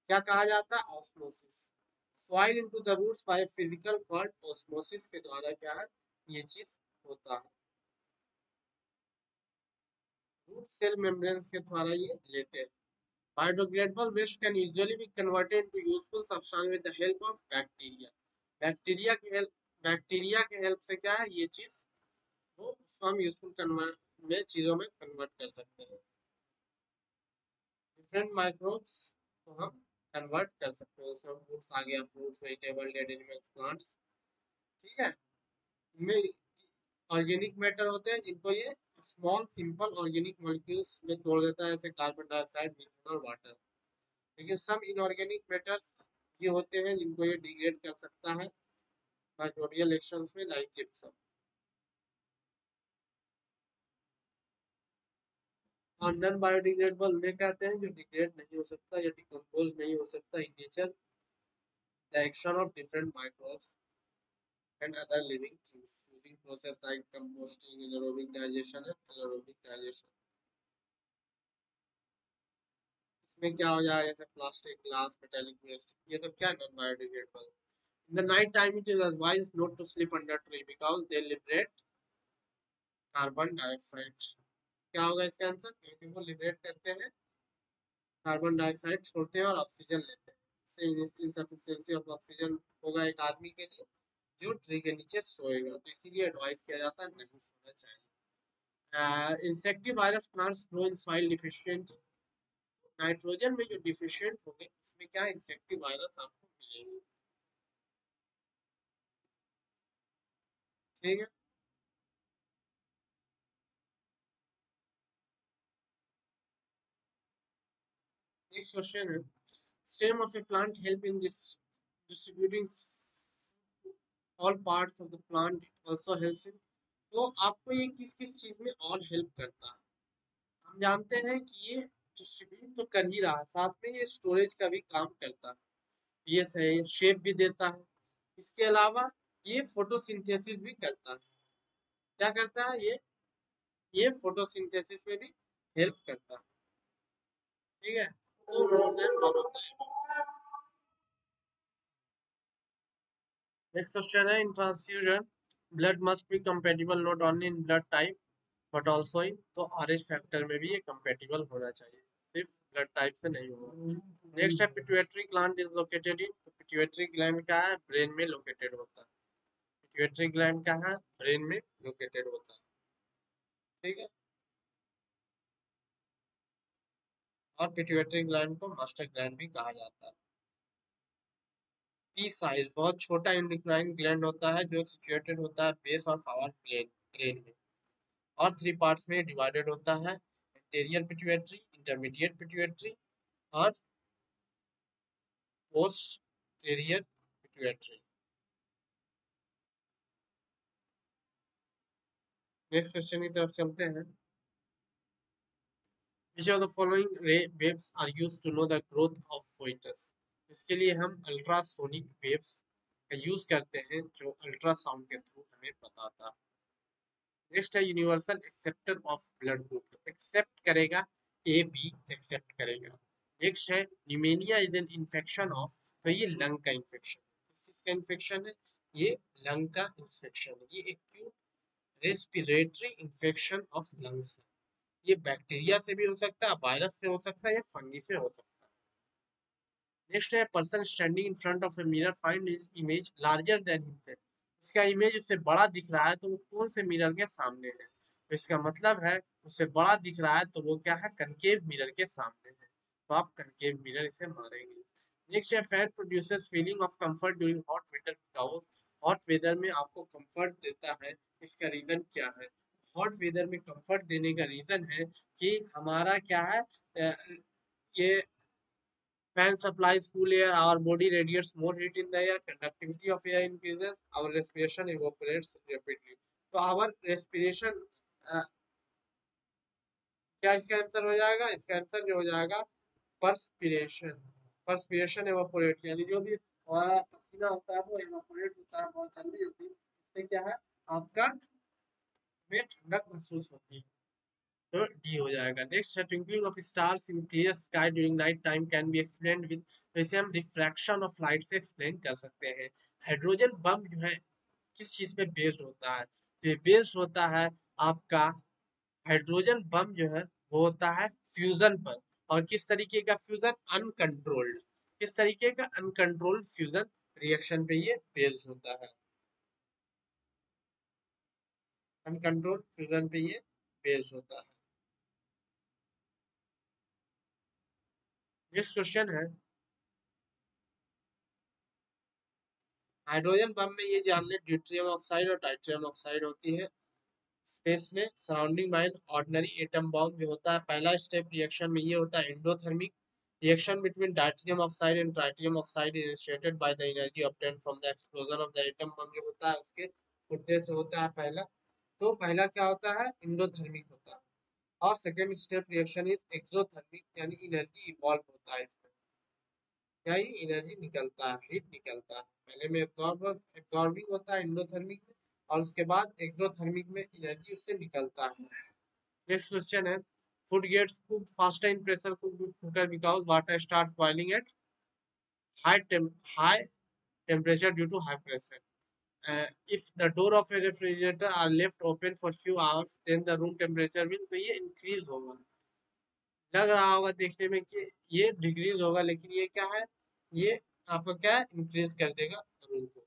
क्या कहा जाता है, osmosis. Soil into the roots by physical called osmosis के द्वारा क्या है, ये चीज होता है। रूट सेल मेम्ब्रेन्स के द्वारा ये लेते हैं। Biodegradable waste can usually be converted into useful substance with the help of bacteria. Bacteria के हेल्प से क्या है ये चीज, वो उसको हम यूजफुल कन्वर्ट में चीजों में कन्वर्ट कर सकते हैं। डिफरेंट माइक्रोब्स को हम कन्वर्ट कर सकते हैं, उसमें फ्रूट्स आ गया, fruits, vegetable, dead animals, plants. ठीक है, इनमें ऑर्गेनिक मैटर होते हैं जिनको ये स्मॉल सिंपल ऑर्गेनिक मॉलिक्यूल्स में तोड़ देता है, जैसे कार्बन डाइऑक्साइड, मीथेन और वाटर। लेकिन सब इनऑर्गेनिक मैटर्स ये होते हैं जिनको ये डिग्रेड कर सकता है माइक्रोबियल एक्शंस में, लाइक जिप्सम। और नॉन बायोडिग्रेडेबल वे कहते हैं जो डिग्रेड नहीं हो सकता या डिकम्पोज नहीं हो सकता in nature, the action of different microbes and other living things using process like composting, anaerobic digestion and anaerobic digestion। इसमें क्या हो जाएगा, जैसे प्लास्टिक, ग्लास, मेटेलिक वेस्ट, ये सब क्या non biodegradable. In the night time it is advised not to sleep under tree because they liberate carbon dioxide. क्या होगा इसका आंसर, क्योंकि वो लिबरेट करते हैं कार्बन डाइऑक्साइड, छोड़ते हैं और ऑक्सीजन लेते हैं। इससे इनसफिशियंसी ऑफ ऑक्सीजन होगा एक आदमी के लिए जो ट्री के नीचे सोएगा, तो इसीलिए एडवाइस किया जाता है नहीं सोना चाहिए। Insectivorous plants grow in soil deficient. Nitrogen में जो डिफिशिएंट होंगे उसमें क्या इंसेक्टिवाइरस आपको मिलेंगे। ठीक है, नेक्स्ट क्वेश्चन है, stem of A plant help in distributing all parts of the plant, it also helps in. तो आपको ये किस किस चीज में और हेल्प करता है, हम जानते हैं कि ये डिस्ट्रीब्यूट तो कर ही रहा है, साथ में ये स्टोरेज का भी काम करता है, ये सही शेप भी देता है। इसके अलावा ये फोटोसिंथेसिस भी करता है। क्या करता है ये फोटोसिंथेसिस में भी हेल्प करता है। ठीक है, तो more than one of the. Next question है, in transfusion blood must be compatible not only in blood type but also in, तो आरएच फैक्टर में भी ये कंपेटिबल होना चाहिए, सिर्फ ब्लड टाइप से नहीं होगा। नेक्स्ट है, पिट्यूटरी ग्लैंड इज लोकेटेड इन, तो पिट्यूटरी ग्लैंड क्या है, ब्रेन में लोकेटेड होता है। पिट्यूटरी ग्लैंड क्या है, ब्रेन में लोकेटेड होता है। ठीक है, और पिट्यूटरी ग्लैंड को मास्टर ग्लैंड भी कहा जाता है। पी साइज बहुत छोटा इंडोक्राइन ग्लैंड होता है जो सिचुएटेड होता है बेस ऑफ आवर ब्रेन में, और थ्री पार्ट्स में डिवाइडेड होता है, एंटीरियर पिट्यूटरी, इंटरमीडिएट पिट्यूटरी और पोस्टीरियर पिट्यूटरी। नेक्स्ट क्वेश्चन की तरफ चलते हैं। Which of the following ray waves are used to know the growth of fetus? इसके लिए हम अल्ट्रासोनिक वेव्स का यूज करते हैं जो अल्ट्रासाउंड के थ्रू हमें बताता है। नेक्स्ट है universal acceptor of blood group, accept करेगा, ए बी एक्सेप्ट करेगा। नेक्स्ट है pneumonia is an infection of, तो ये लंग का इन्फेक्शन, किसका इन्फेक्शन है, ये लंग का इन्फेक्शन है, ये acute respiratory infection of lungs है। ये बैक्टीरिया से भी हो सकता है, वायरस से हो सकता है, या फंगी से हो सकता है। नेक्स्ट है person standing in front of a mirror find his image larger than himself, इसका इमेज उससे बड़ा दिख रहा है तो वो कौन से मिरर के सामने है, तो इसका मतलब है उससे बड़ा दिख रहा है तो वो क्या है, कनकेव मिरर के सामने है, तो आप कनकेव मिरर इसे मारेंगे। नेक्स्ट है fan produces feeling of comfort during hot weather because, hot weather में आपको कंफर्ट देता है, इसका रीजन क्या है, हॉट वेदर में कंफर्ट देने का रीजन है कि हमारा क्या है, ये fan supplies cool air, our body radiates more heat in the air, conductivity of air increases, our respiration evaporates rapidly. तो our respiration क्या इसका आंसर हो जाएगा, इसका आंसर जो हो जाएगा परस्पिरेशन, परस्पिरेशन एवापोरेट, यानी जो भी हमारा पसीना होता है वो एवापोरेट होता है बहुत जल्दी जल्दी, इससे क्या है आपका में ठंडक महसूस होती है, तो डी हो जाएगा। नेक्स्ट है twinkling of stars in clear sky during night time can be explained with, तो इसे हम रिफ्रैक्शन ऑफ लाइट से एक्सप्लेन कर सकते हैं। हाइड्रोजन बम जो है किस चीज पे बेस्ड होता है, तो ये बेस्ड होता है आपका, हाइड्रोजन बम जो है वो होता है फ्यूजन पर, और किस तरीके का फ्यूजन, अनकंट्रोल्ड, किस तरीके का अनकंट्रोल्ड फ्यूजन रिएक्शन पे ये बेस्ड होता है, अनकंट्रोल्ड फ्यूजन पे ये बेस्ड होता है। नेक्स्ट क्वेश्चन है, हाइड्रोजन बम में ये जान ले ड्यूटेरियम ऑक्साइड और टाइटेरियम ऑक्साइड होती है स्पेस में surrounding by ordinary atom bomb जो होता है, पहला स्टेप रिएक्शन में ये होता है endothermic, reaction between deuterium oxide and tritium oxide is initiated by the energy obtained from the explosion of the atom bomb, जो होता है उसके फूटने से होता है पहला, तो पहला क्या होता है, एंडोथर्मिक होता है, और second step reaction is exothermic, यानी एनर्जी इवॉल्व होता है इसमें, क्या ही एनर्जी निकलता है, हीट निकलता है, पहले में एब्जॉर्बिंग होता है एंडोथर्मिक में, और उसके बाद एक्सोथर्मिक में एनर्जी उससे निकलता है। नेक्स्ट क्वेश्चन है, food gets cook faster in pressure cooker because water start boiling at high temperature due to high pressure, if the door of a refrigerator are left open for few hours then the room temperature will, तो ये increase होगा, लग रहा होगा देखने में कि ये डिक्रीज होगा, लेकिन ये क्या है, ये आपका क्या है, इंक्रीज कर देगा रूम को।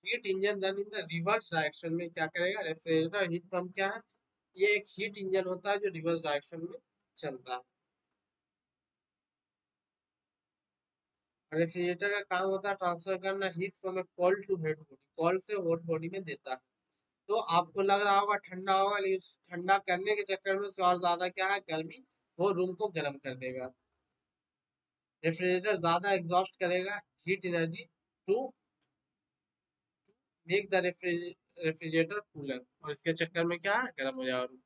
Heat engine run in the reverse direction में क्या करेगा, रेफ्रिजरेटर हीट पंप क्या है, ये एक हीट इंजन होता है जो रिवर्स डायरेक्शन में चलता है। रेफ्रिजरेटर का काम होता है ट्रांसफर करना heat from a cold to hot body, cold से हॉट बॉडी में देता है। तो आपको लग रहा होगा ठंडा होगा, लेकिन ठंडा करने के चक्कर में उससे और ज्यादा क्या है, गर्मी, वो रूम को गर्म कर देगा। रेफ्रिजरेटर ज्यादा एग्जॉस्ट करेगा heat energy to make the refrigerator cooler, और इसके चक्कर में क्या है, गर्म हो जाएगा room.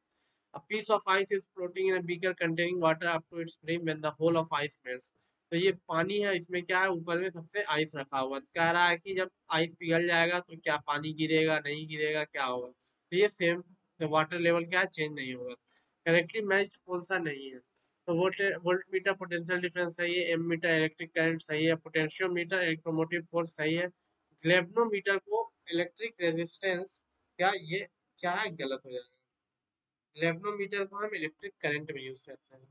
A piece of ice is floating in a beaker containing water up to its brim when the whole of ice melts, तो ये पानी है, इसमें क्या है, ऊपर में सबसे आइस रखा हुआ है, कह रहा है कि जब आइस पिघल जाएगा तो क्या पानी गिरेगा, नहीं गिरेगा, क्या होगा, तो ये सेम, तो वाटर लेवल क्या है, चेंज नहीं होगा। करेक्टली मैच कौन सा नहीं है, तो वोल्ट मीटर पोटेंशियल डिफरेंस सही है, एम मीटर इलेक्ट्रिक करंट सही है, पोटेंशियोमीटर इलेक्ट्रोमोटिव फोर्स सही है, ग्लेवनोमीटर को इलेक्ट्रिक रेजिस्टेंस, क्या ये क्या है, गलत हो जाएगा। ग्लेवनोमीटर को हम इलेक्ट्रिक करंट में यूज करते हैं,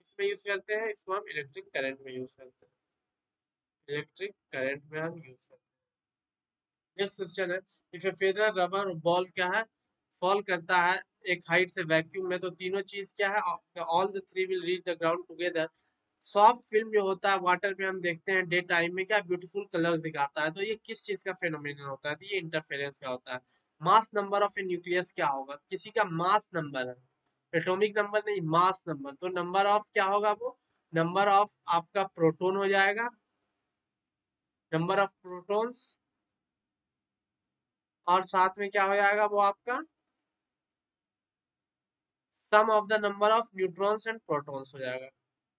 किसमें यूज करते हैं, इसको हम इलेक्ट्रिक करंट में यूज करते हैं, इलेक्ट्रिक करंट में हम यूज करते हैं। नेक्स्ट क्वेश्चन है, if A feather rubber ball क्या है, फॉल करता है एक हाइट से वैक्यूम में, तो तीनों चीज क्या है, all the three will reach the ground together. Soft film जो होता है वाटर में हम देखते हैं डे टाइम में क्या ब्यूटीफुल कलर्स दिखाता है, तो ये किस चीज का फेनोमेनन होता है, तो ये इंटरफेरेंस का होता है। Mass number of A nucleus क्या होगा, किसी का मास नंबर है, एटॉमिक नंबर नहीं, मास नंबर, तो नंबर ऑफ क्या होगा वो, नंबर ऑफ आपका प्रोटॉन हो जाएगा, नंबर ऑफ प्रोटॉन्स और साथ में क्या हो जाएगा वो आपका sum of the number of neutrons and protons हो जाएगा।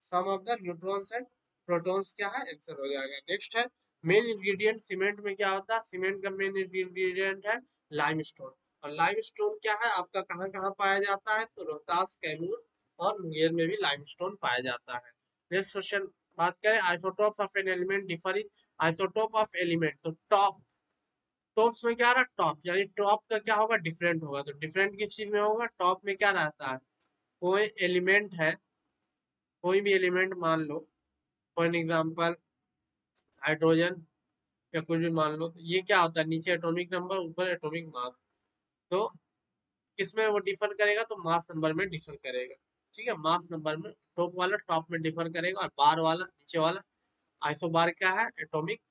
Sum of the neutrons and protons क्या है, आंसर हो जाएगा। नेक्स्ट है मेन इंग्रेडिएंट सीमेंट में क्या होता है, सीमेंट का मेन इंग्रेडिएंट है लाइमस्टोन। और लाइमस्टोन क्या है आपका कहाँ कहाँ पाया जाता है, तो रोहतास, कैमूर और मुंगेर में भी लाइमस्टोन पाया जाता है। नेक्स्ट क्वेश्चन बात करें isotopes of an element differ in isotope of element, तो टॉप टॉप्स में क्या रहा टॉप, यानी टॉप का क्या होगा डिफरेंट होगा, तो डिफरेंट किस चीज में होगा, टॉप में क्या रहता है, कोई एलिमेंट है, कोई भी एलिमेंट मान लो, फॉर एग्जांपल हाइड्रोजन या कुछ भी मान लो, तो ये क्या होता है नीचे एटॉमिक नंबर ऊपर एटॉमिक मास, तो किसमें वो डिफर करेगा, तो मास नंबर में डिफर करेगा। ठीक है, मास नंबर में टॉप वाला टॉप में डिफर करेगा और बार वाला नीचे वाला आइसोबार क्या है एटॉमिक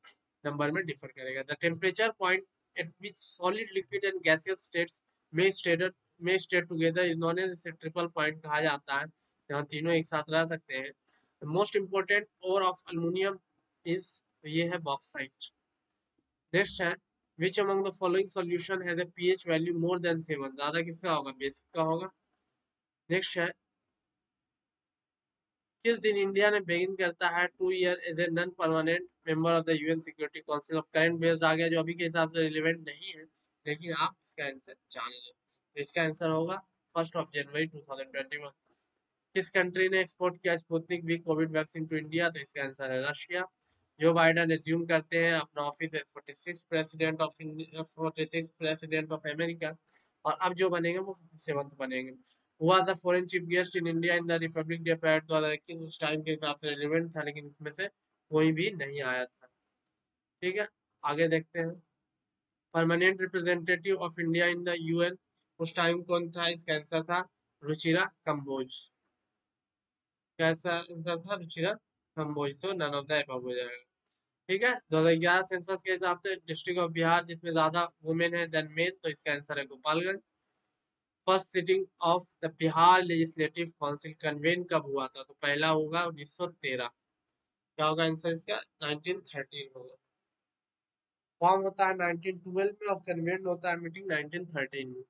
नंबर में डिफर करेगा। The temperature point eight which solid liquid and gaseous states में स्टेट में स्टेट टुगेदर इस दोनों इसे ट्रिपल पॉइंट कहा जाता है, जहाँ तीनों एक साथ रह सकते हैं। Most important ore of aluminium is, ये है बॉक्साइट। नेक्स्ट है which among the following solution has a pH value more than 7, ज्यादा किसका होगा, बेसिक का होगा। नेक्स्ट है किस दिन इंडिया ने बिगिन करता है 2 year as a non permanent member of the UN security council, of current based आ गया जो अभी के हिसाब से रिलेवेंट नहीं है, लेकिन आप इसका आंसर जान लो। तो इसका आंसर होगा 1 जनवरी 2021। किस कंट्री ने एक्सपोर्ट किया Sputnik V covid vaccine to India, तो इसका आंसर है रशिया। जो बाइडन रिज्यूम करते हैं अपना office as 46 president of America, और अब जो बनेंगे वो 57th बनेंगे। हुआ था foreign chief guest in India in the republic day parade 2021, उस टाइम के हिसाब से रिलेवेंट था, लेकिन इसमें से कोई भी नहीं आया था। ठीक है, आगे देखते हैं। Permanent representative of India in the UN उस टाइम कौन था, इसका आंसर था रुचिरा कंबोज। कैसा आंसर था, रुचिरा कंबोज, तो नन ऑफ द अबव हो जाएगा। ठीक है, 2011 सेंसस के हिसाब से डिस्ट्रिक्ट ऑफ बिहार जिसमें ज्यादा वुमेन है देन मेन, तो इसका आंसर है Gopalganj. First sitting of the Bihar legislative council convene कब हुआ था, तो पहला होगा 1913। क्या होगा आंसर इसका, 1913 होगा। फॉर्म होता है 1912 में और कन्वेन होता है मीटिंग 1913 में।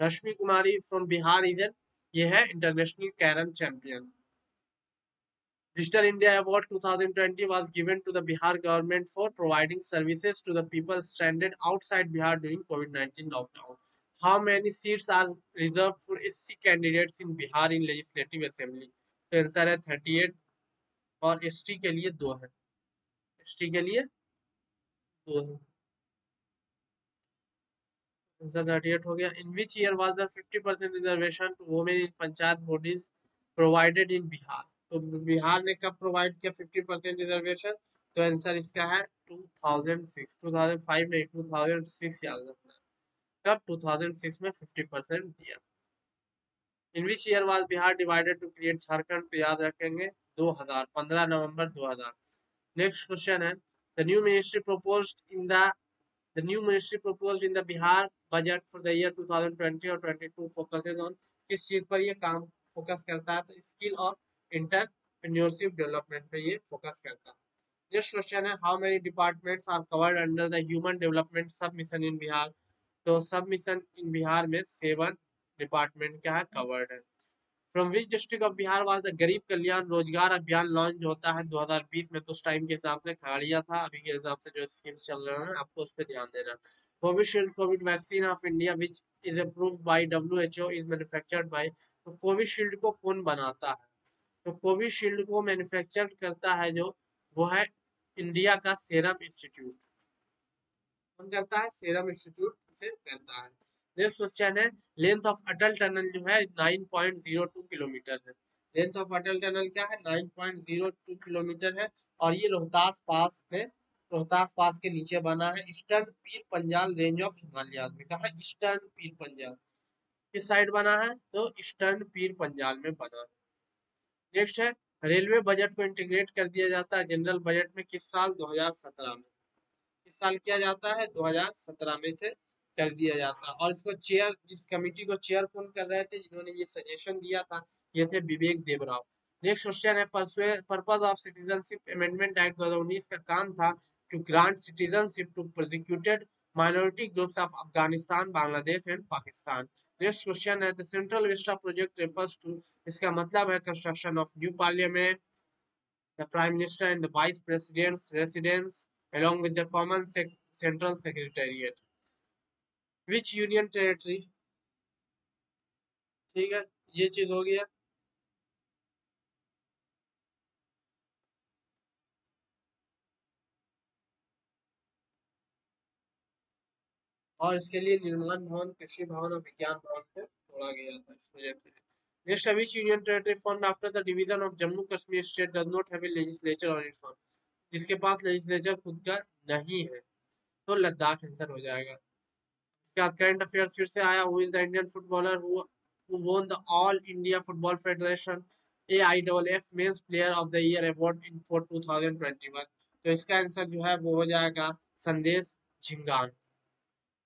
रश्मि कुमारी फ्रॉम बिहार रीजन, ये है international carrom champion. Digital India Award 2020 was given to the Bihar government for providing services to the people stranded outside Bihar during COVID-19 lockdown. How many seats are reserved for SC candidates in Bihar in Legislative Assembly? तो answer है 38, और ST के लिए 2 है, ST के लिए 2 है। Answer 38 हो गया। In which year was the 50% reservation to women in panchayat bodies provided in Bihar, तो बिहार ने कब प्रोवाइड किया 50% रिजर्वेशन, तो आंसर इसका है 2006, 2005 नहीं 2006 याद रखना, कब 2006 में 50% दिया। In which year was Bihar divided to create Jharkhand, तो याद रखेंगे 2000, 15 नवंबर 2000। नेक्स्ट क्वेश्चन है the new ministry proposed in the new ministry proposed in the Bihar budget for the year 2020 और 22 focuses on, किस चीज पर ये काम फोकस करता है, तो स्किल और इंटरप्रेन्योरशिप डेवलपमेंट पे ये फोकस करता है। नेक्स्ट क्वेश्चन है how many departments are covered under the human development sub mission in Bihar, तो सब मिशन इन बिहार में 7 डिपार्टमेंट क्या है कवर्ड है। From which district of Bihar was the गरीब कल्याण रोजगार अभियान लॉन्च होता है 2020 में, तो उस टाइम के हिसाब से खगड़िया था, अभी के हिसाब से जो स्कीम्स चल रहे हैं आपको उस पर ध्यान देना। Covishield Covid vaccine of India which is approved by WHO is manufactured by, तो कोविशील्ड को कौन बनाता है, तो कोविशील्ड को मैन्युफैक्चर करता है जो, वो है इंडिया का सीरम इंस्टीट्यूट। कौन करता है, सीरम इंस्टीट्यूट से करता है। नेक्स्ट क्वेश्चन है लेंथ ऑफ अटल टनल जो है 9.02 किलोमीटर है। लेंथ ऑफ अटल टनल क्या है, 9.02 किलोमीटर है, और ये रोहतास पास के नीचे बना है eastern Pir Panjal range of Himalaya में। कहा ईस्टर्न पीर पंजाल किस साइड बना है, तो ईस्टर्न पीर पंजाल में बना है। नेक्स्ट है रेलवे बजट को इंटीग्रेट कर दिया जाता है जनरल बजट में किस साल, 2017 में। इस साल किया जाता है 2017 में से कर दिया जाता है। और इसको चेयर, इस कमेटी को चेयर कौन कर रहे थे, जिन्होंने ये सजेशन दिया था, ये थे विवेक देवराव। नेक्स्ट क्वेश्चन है purpose of citizenship amendment act 2019 का काम था to grant citizenship to persecuted minority groups of Afghanistan, Bangladesh and Pakistan. Next question है the Central Vista project refers to, इसका मतलब है construction of new parliament, the prime minister and the vice president's residence along with the common central secretariat. Which union territory? ठीक है, ये चीज हो गया। और इसके लिए निर्माण भवन, कृषि भवन और विज्ञान भवन को तोड़ा गया था इस प्रोजेक्ट में। Next, which union territory formed after the division of Jammu Kashmir state does not have a legislature on its own, जिसके पास लेजिस्लेचर खुद का नहीं है, तो लद्दाख आंसर हो जाएगा। इसके बाद करंट अफेयर्स फिर से आया, who is the Indian footballer who won the All India Football Federation AIFF Men's Player of the Year Award in for 2021, तो इसका आंसर जो है वो हो जाएगा संदेश झिंगान।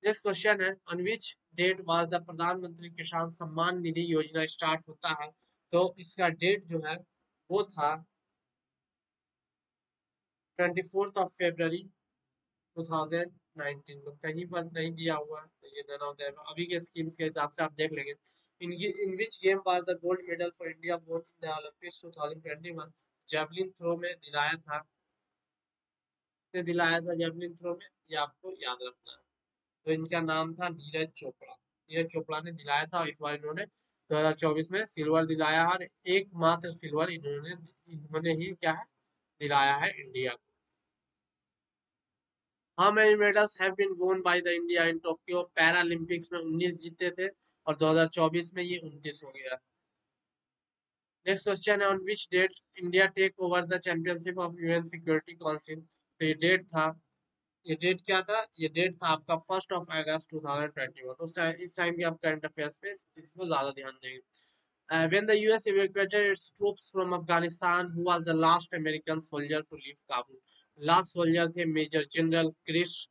नेक्स्ट क्वेश्चन है, on which date was the Pradhan Mantri Kisan Samman Nidhi योजना स्टार्ट होता है, तो इसका डेट जो है वो था 24 February 2019, तो कहीं पर नहीं दिया हुआ है, तो ये नन ऑफ देम अभी के स्कीम्स के हिसाब से आप देख लेंगे। In which game was the gold medal for India won in the Olympics 2021, javelin throw में दिलाया था, जेवलिन थ्रो में, ये आपको याद रखना है। तो इनका नाम था नीरज चोपड़ा, नीरज चोपड़ा ने दिलाया था, इस बार इन्होंने 2024 में सिल्वर दिलाया, और एकमात्र सिल्वर इन्होंने ही क्या है दिलाया है इंडिया को। How many medals have been won by the India in Tokyo Paralympics में 19 जीते थे, और 2024 में ये 29 हो गया। नेक्स्ट क्वेश्चन है, on which date India take over the championship of UN security council, तो ये डेट था, ये डेट क्या था, ये डेट था आपका 1 अगस्त 2021, उस इस टाइम की आप करंट अफेयर्स पे इसको ज्यादा ध्यान देंगे। When the US evacuated its troops from Afghanistan, who was the last American soldier to leave Kabul? Last soldier थे major general Chris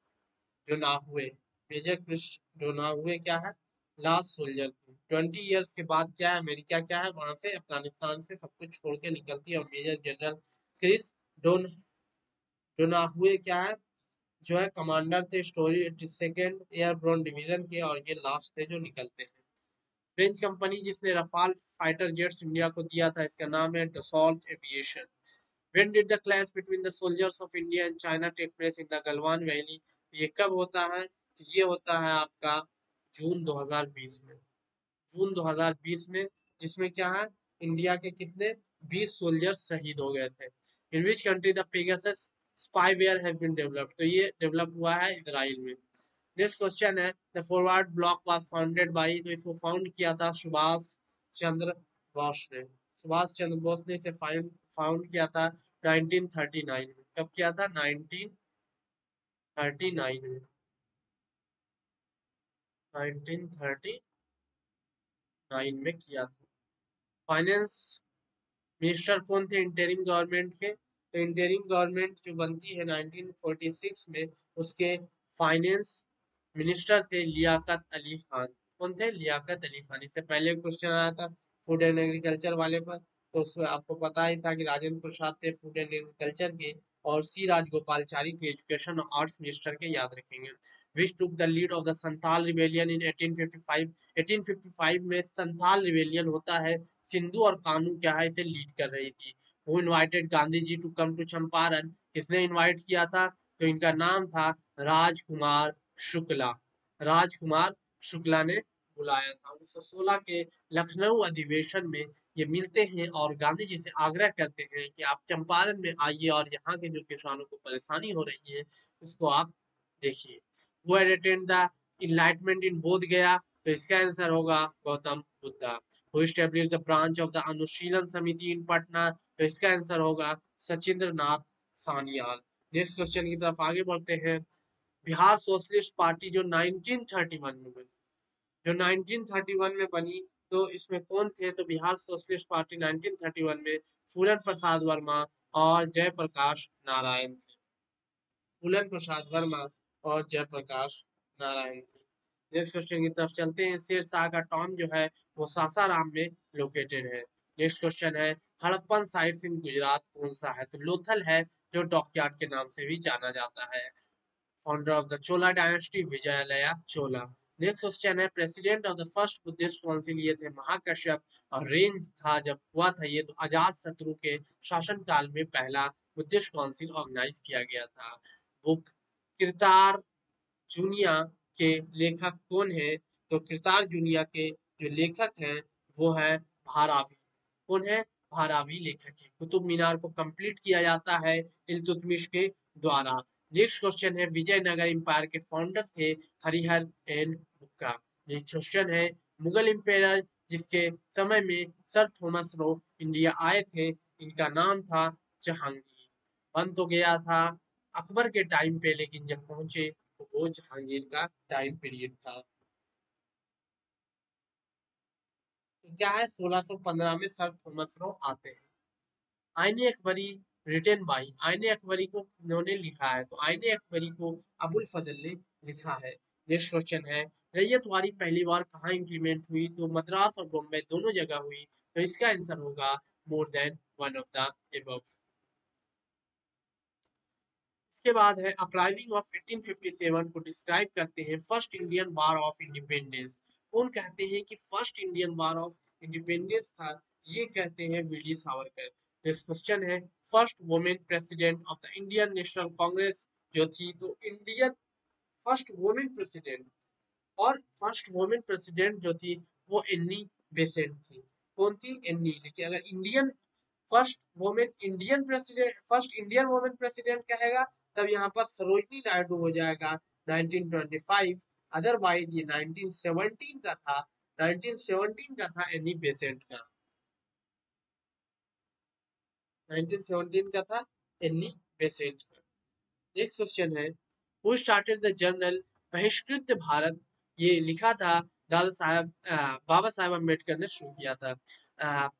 Donahue. Major Chris Donahue क्या है, लास्ट सोल्जर थे। 20 ईयर्स के बाद क्या है, अमेरिका क्या है वहां से अफगानिस्तान से सब कुछ छोड़ के निकलती है, और मेजर जनरल क्रिस डोन डोनाहुए क्या है, जो है कमांडर थे स्टोरी सेकेंड एयरब्रोन डिवीजन के, और ये लास्ट थे जो निकलते हैं। फ्रेंच कंपनी जिसने रफाल फाइटर जेट्स इंडिया को दिया था, इसका नाम है Dassault aviation. When did the clash between the soldiers of India and China take place in the Galwan Valley? ये कब होता है, ये होता है आपका जून 2020 में, जून 2020 में, जिसमें क्या है इंडिया के कितने 20 सोल्जर्स शहीद हो गए थे। In which country the Pegasus spyware have been developed, तो ये डेवलप हुआ है इजराइल में। नेक्स्ट क्वेश्चन है, the Forward Bloc was founded by, तो इसको फाउंड किया था सुभाष चंद्र बोस ने, सुभाष चंद्र बोस ने इसे फाउंड किया था 1939 में। कब किया था, 1939 में, 1939 में किया था। फाइनेंस मिनिस्टर कौन थे इंटरिम गवर्नमेंट के, तो इंटरिम गवर्नमेंट जो बनती है 1946 में, उसके फाइनेंस मिनिस्टर थे लियाकत अली खान। कौन थे, लियाकत अली खान। इससे पहले क्वेश्चन आया था फूड एंड एग्रीकल्चर वाले पर, तो उसमें आपको पता ही था कि राजेंद्र प्रसाद थे फूड एंड एग्रीकल्चर के, और सी राजगोपालचारी थे एजुकेशन और आर्ट्स मिनिस्टर के, याद रखेंगे। Which took the lead of the Santhal rebellion in 1855, 1855 में संथाल रिबेलियन होता है, सिंधु और कानू क्या है इसे लीड कर रही थी। वो invited Gandhi ji to come to Champaran, किसने इनवाइट किया था, तो इनका नाम था राजकुमार शुक्ला, राजकुमार शुक्ला ने बुलाया था। 1916 के लखनऊ अधिवेशन में ये मिलते हैं और गांधी जी से आग्रह करते हैं कि आप चंपारण में आइए और यहाँ के जो किसानों को परेशानी हो रही है उसको आप देखिए। वो अटेंड द इनलाइटमेंट इन बोध गया, तो इसका आंसर होगा Gautam Buddha. Who establish the branch of the Anushilan Samiti in Patna, तो इसका आंसर होगा सचिंद्र नाथ सान्याल। नेक्स्ट क्वेश्चन की तरफ आगे बढ़ते हैं। बिहार सोशलिस्ट पार्टी जो 1931 में बनी, जो 1931 में बनी, तो इसमें कौन थे, तो बिहार सोशलिस्ट पार्टी 1931 में फूलन प्रसाद वर्मा और जयप्रकाश नारायण थे, फूलन प्रसाद वर्मा और जयप्रकाश नारायण थे। नेक्स्ट क्वेश्चन की तरफ चलते हैं। शेरशाह का टॉम जो है वो सासाराम में लोकेटेड है। नेक्स्ट क्वेश्चन है, हड़प्पन साइट्स इन गुजरात कौन सा है, तो लोथल है जो डॉकयार्ड के नाम से भी जाना जाता है। Founder of the Chola dynasty Vijayalaya Chola. Next question है president of the first Buddhist council, ये थे महाकश्यप। और रेंज था जब हुआ था ये तो अजात शत्रु के शासनकाल में पहला बुद्धिस्ट काउंसिल ऑर्गेनाइज किया गया था। बुक किरतार जूनिया के लेखक कौन है? तो किरतार जूनिया के जो लेखक हैं वो है भारावी। कौन है? भारावी लेखक है। कुतुब मीनार को कंप्लीट किया जाता है इल्तुतमिश के द्वारा। नेक्स्ट क्वेश्चन है विजयनगर एम्पायर के फाउंडर थे Harihar and Bukka. Next question है मुगल एम्पायर जिसके समय में सर थॉमस रो इंडिया आए थे, इनका नाम था जहांगीर। बन तो गया था अकबर के टाइम पे, लेकिन जब पहुंचे तो वो जहांगीर का टाइम पीरियड था। तो क्या है 1615 में सर थॉमस रो आते हैं। आईने अकबरी रिटन बाई, आईने अकबरी को इन्होंने लिखा है, तो आईने अकबरी को अबुल फजल ने लिखा है। नेक्स्ट क्वेश्चन है रैयतवाड़ी पहली बार कहाँ इंप्लीमेंट हुई? तो मद्रास और बॉम्बे दोनों जगह हुई, तो इसका आंसर होगा मोर than one of the above. इसके बाद है अपराइजिंग ऑफ 1857 को डिस्क्राइब करते हैं first Indian war of independence. कौन कहते हैं कि first Indian war of independence था? ये कहते हैं वीडी सावरकर। नेक्स्ट क्वेश्चन है first women president of the Indian national Congress जो थी, तो इंडियन फर्स्ट वुमेन प्रेसिडेंट और फर्स्ट वुमेन प्रेसिडेंट जो थी वो एन्नी बेसेंट थी। कौन थी? एन्नी। लेकिन अगर Indian first women Indian president first Indian women president कहेगा तब यहाँ पर सरोजनी नायडू हो जाएगा 1925। अदरवाइज ये 1917 का था, 1917 का था एनी बेसेंट का, 1917 का था एनी बेसेंट का। नेक्स्ट क्वेश्चन है हु स्टार्टेड द जर्नल बहिष्कृत भारत? ये लिखा था दादा साहब बाबा साहब अम्बेडकर ने शुरू किया था।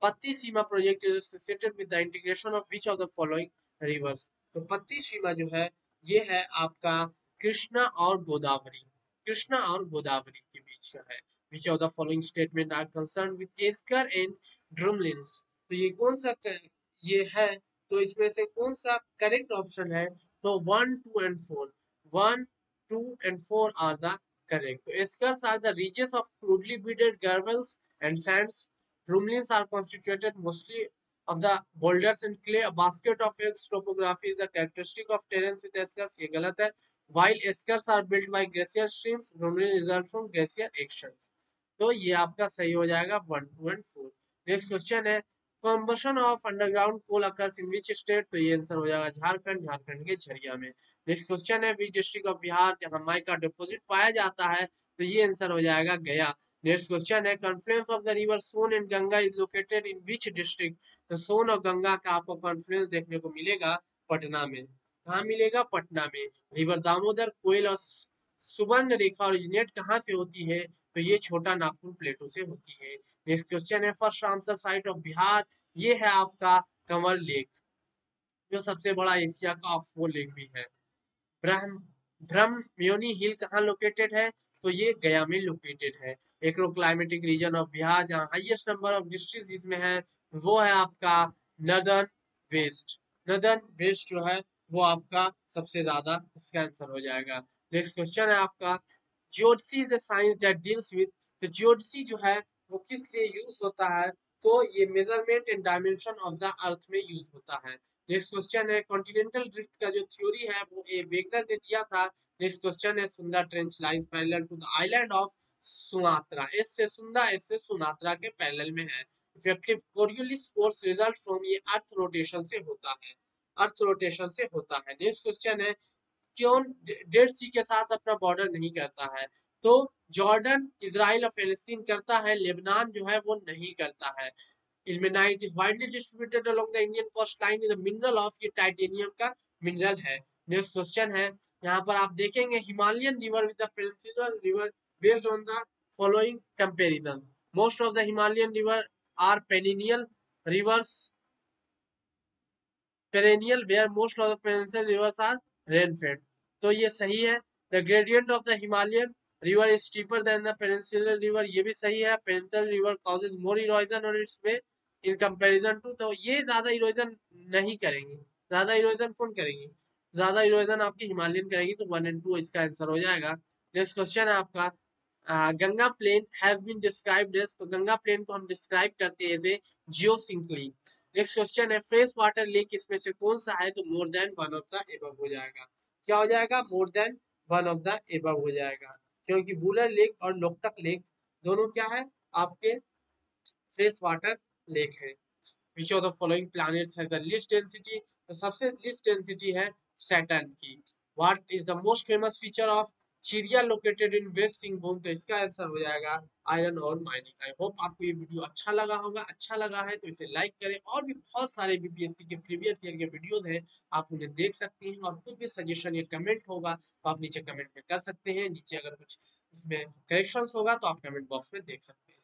Pattiseema project is associated with the integration of which of the following rivers? तो पत्ती सीमा जो है ये है आपका कृष्णा और गोदावरी, कृष्णा और गोदावरी के बीच का है। Which of the following statement are concerned with esker and drumlins? तो ये कौन सा ये है? तो इसमें से कौन सा करेक्ट ऑप्शन है? तो 1, 2 and 4, 1, 2 and 4 are the correct. So eskers are the ridges of crudely beaded gravels and sands. Drumlins are constituted mostly of the boulders and clay. A basket of eggs topography is the characteristic of terrains with eskers. ये गलत है. While eskers are built by glacier streams, drumlin result from glacier actions. तो ये आपका सही हो जाएगा 1, 2 and 4। Next question है combustion of underground coal occurs in which state? तो ये आंसर हो जाएगा झारखंड, झारखंड के झरिया में। नेक्स्ट क्वेश्चन है विच डिस्ट्रिक्ट ऑफ बिहार जहां माइका डिपोजिट पाया जाता है? तो ये आंसर हो जाएगा गया। नेक्स्ट क्वेश्चन है confluence of the river Son and Ganga is located in which district? तो सोन और गंगा का आपको कॉन्फ्लुएंस देखने को मिलेगा पटना में। कहाँ मिलेगा? पटना में। रिवर दामोदर, कोयल और सुवर्ण रेखा ओरिजिनेट कहाँ से होती है? तो ये छोटा नागपुर प्लेटो से होती है। नेक्स्ट क्वेश्चन है first Ramsar site of Bihar, ये है आपका कंवर लेक, जो सबसे बड़ा एशिया का ऑक्सफोर्ड लेक भी है। ब्रह्म ब्रह्मयोनी हिल कहाँ लोकेटेड है? तो ये गया में लोकेटेड है। Agro climatic reason of Bihar जहाँ हाईएस्ट नंबर ऑफ डिस्ट्रिक्ट इसमें है वो है आपका नर्दर्न वेस्ट। नर्दर्न वेस्ट जो है वो आपका सबसे ज्यादा इसका आंसर हो जाएगा। नेक्स्ट क्वेश्चन है आपका ज्योतिषी is the science that deals with, तो ज्योतिषी जो है वो किस लिए यूज होता है? तो ये measurement and dimension of the earth में यूज होता है। नेक्स्ट क्वेश्चन है कॉन्टिनेंटल ड्रिफ्ट का जो थ्योरी है वो ए वेगनर ने दिया था। नेक्स्ट क्वेश्चन है Sunda trench lies parallel to the island of Sumatra, S से सुंदा, एस से सुमात्रा के पैरेलल में है। Effective Coriolis force result from ये अर्थ रोटेशन से होता है, अर्थ रोटेशन से होता है। नेक्स्ट क्वेश्चन है क्यों डेड सी के साथ अपना बॉर्डर नहीं करता है? तो जॉर्डन इजराइल और फिलिस्तीन करता है, लेबनान जो है वो नहीं करता है। Ilmenite is widely distributed along the Indian coast line, is a mineral of, ये टाइटेनियम का मिनरल है। नेक्स्ट क्वेश्चन है यहाँ पर आप देखेंगे Himalayan river with the peninsular river based on the following comparison. Most of the Himalayan river are perennial rivers, perennial where most of the peninsular rivers are rain fed, तो ये सही है। the gradient of the Himalayan river is steeper than the peninsular river, ये भी सही है। peninsular river causes more erosion on its way in comparison to, तो ये ज्यादा इरोजन नहीं करेंगे, ज्यादा इरोजन कौन करेगी? ज्यादा इरोजन आपकी हिमालयन करेगी, तो 1 और 2 इसका आंसर हो जाएगा। नेक्स्ट क्वेश्चन है आपका, Ganga plain has been described as, तो गंगा प्लेन को हम डिस्क्राइब करते हैं as a geosyncline. Next question है, फ्रेश वाटर लेक इसमें से कौन सा है? तो more than one of the above हो जाएगा। क्या हो जाएगा? More than one of the above हो जाएगा, क्योंकि वुलर लेक और लोकटक लेक दोनों क्या है? आपके फ्रेश वाटर लेक है। Which of the following planets has the least density? तो सबसे लीस्ट डेंसिटी है सैटर्न की। What is the most famous feature of चिड़िया लोकेटेड इन वेस्ट सिंहभूम? तो इसका आंसर हो जाएगा आयरन और माइनिंग। आई होप आपको ये वीडियो अच्छा लगा होगा। अच्छा लगा है तो इसे लाइक करें, और भी बहुत सारे बीपीएससी के प्रीवियस ईयर के वीडियोस हैं, आप उन्हें देख सकते हैं। और कुछ भी सजेशन या कमेंट होगा तो आप नीचे कमेंट में कर सकते हैं। नीचे अगर कुछ इसमें करेक्शंस होगा तो आप कमेंट बॉक्स में देख सकते हैं।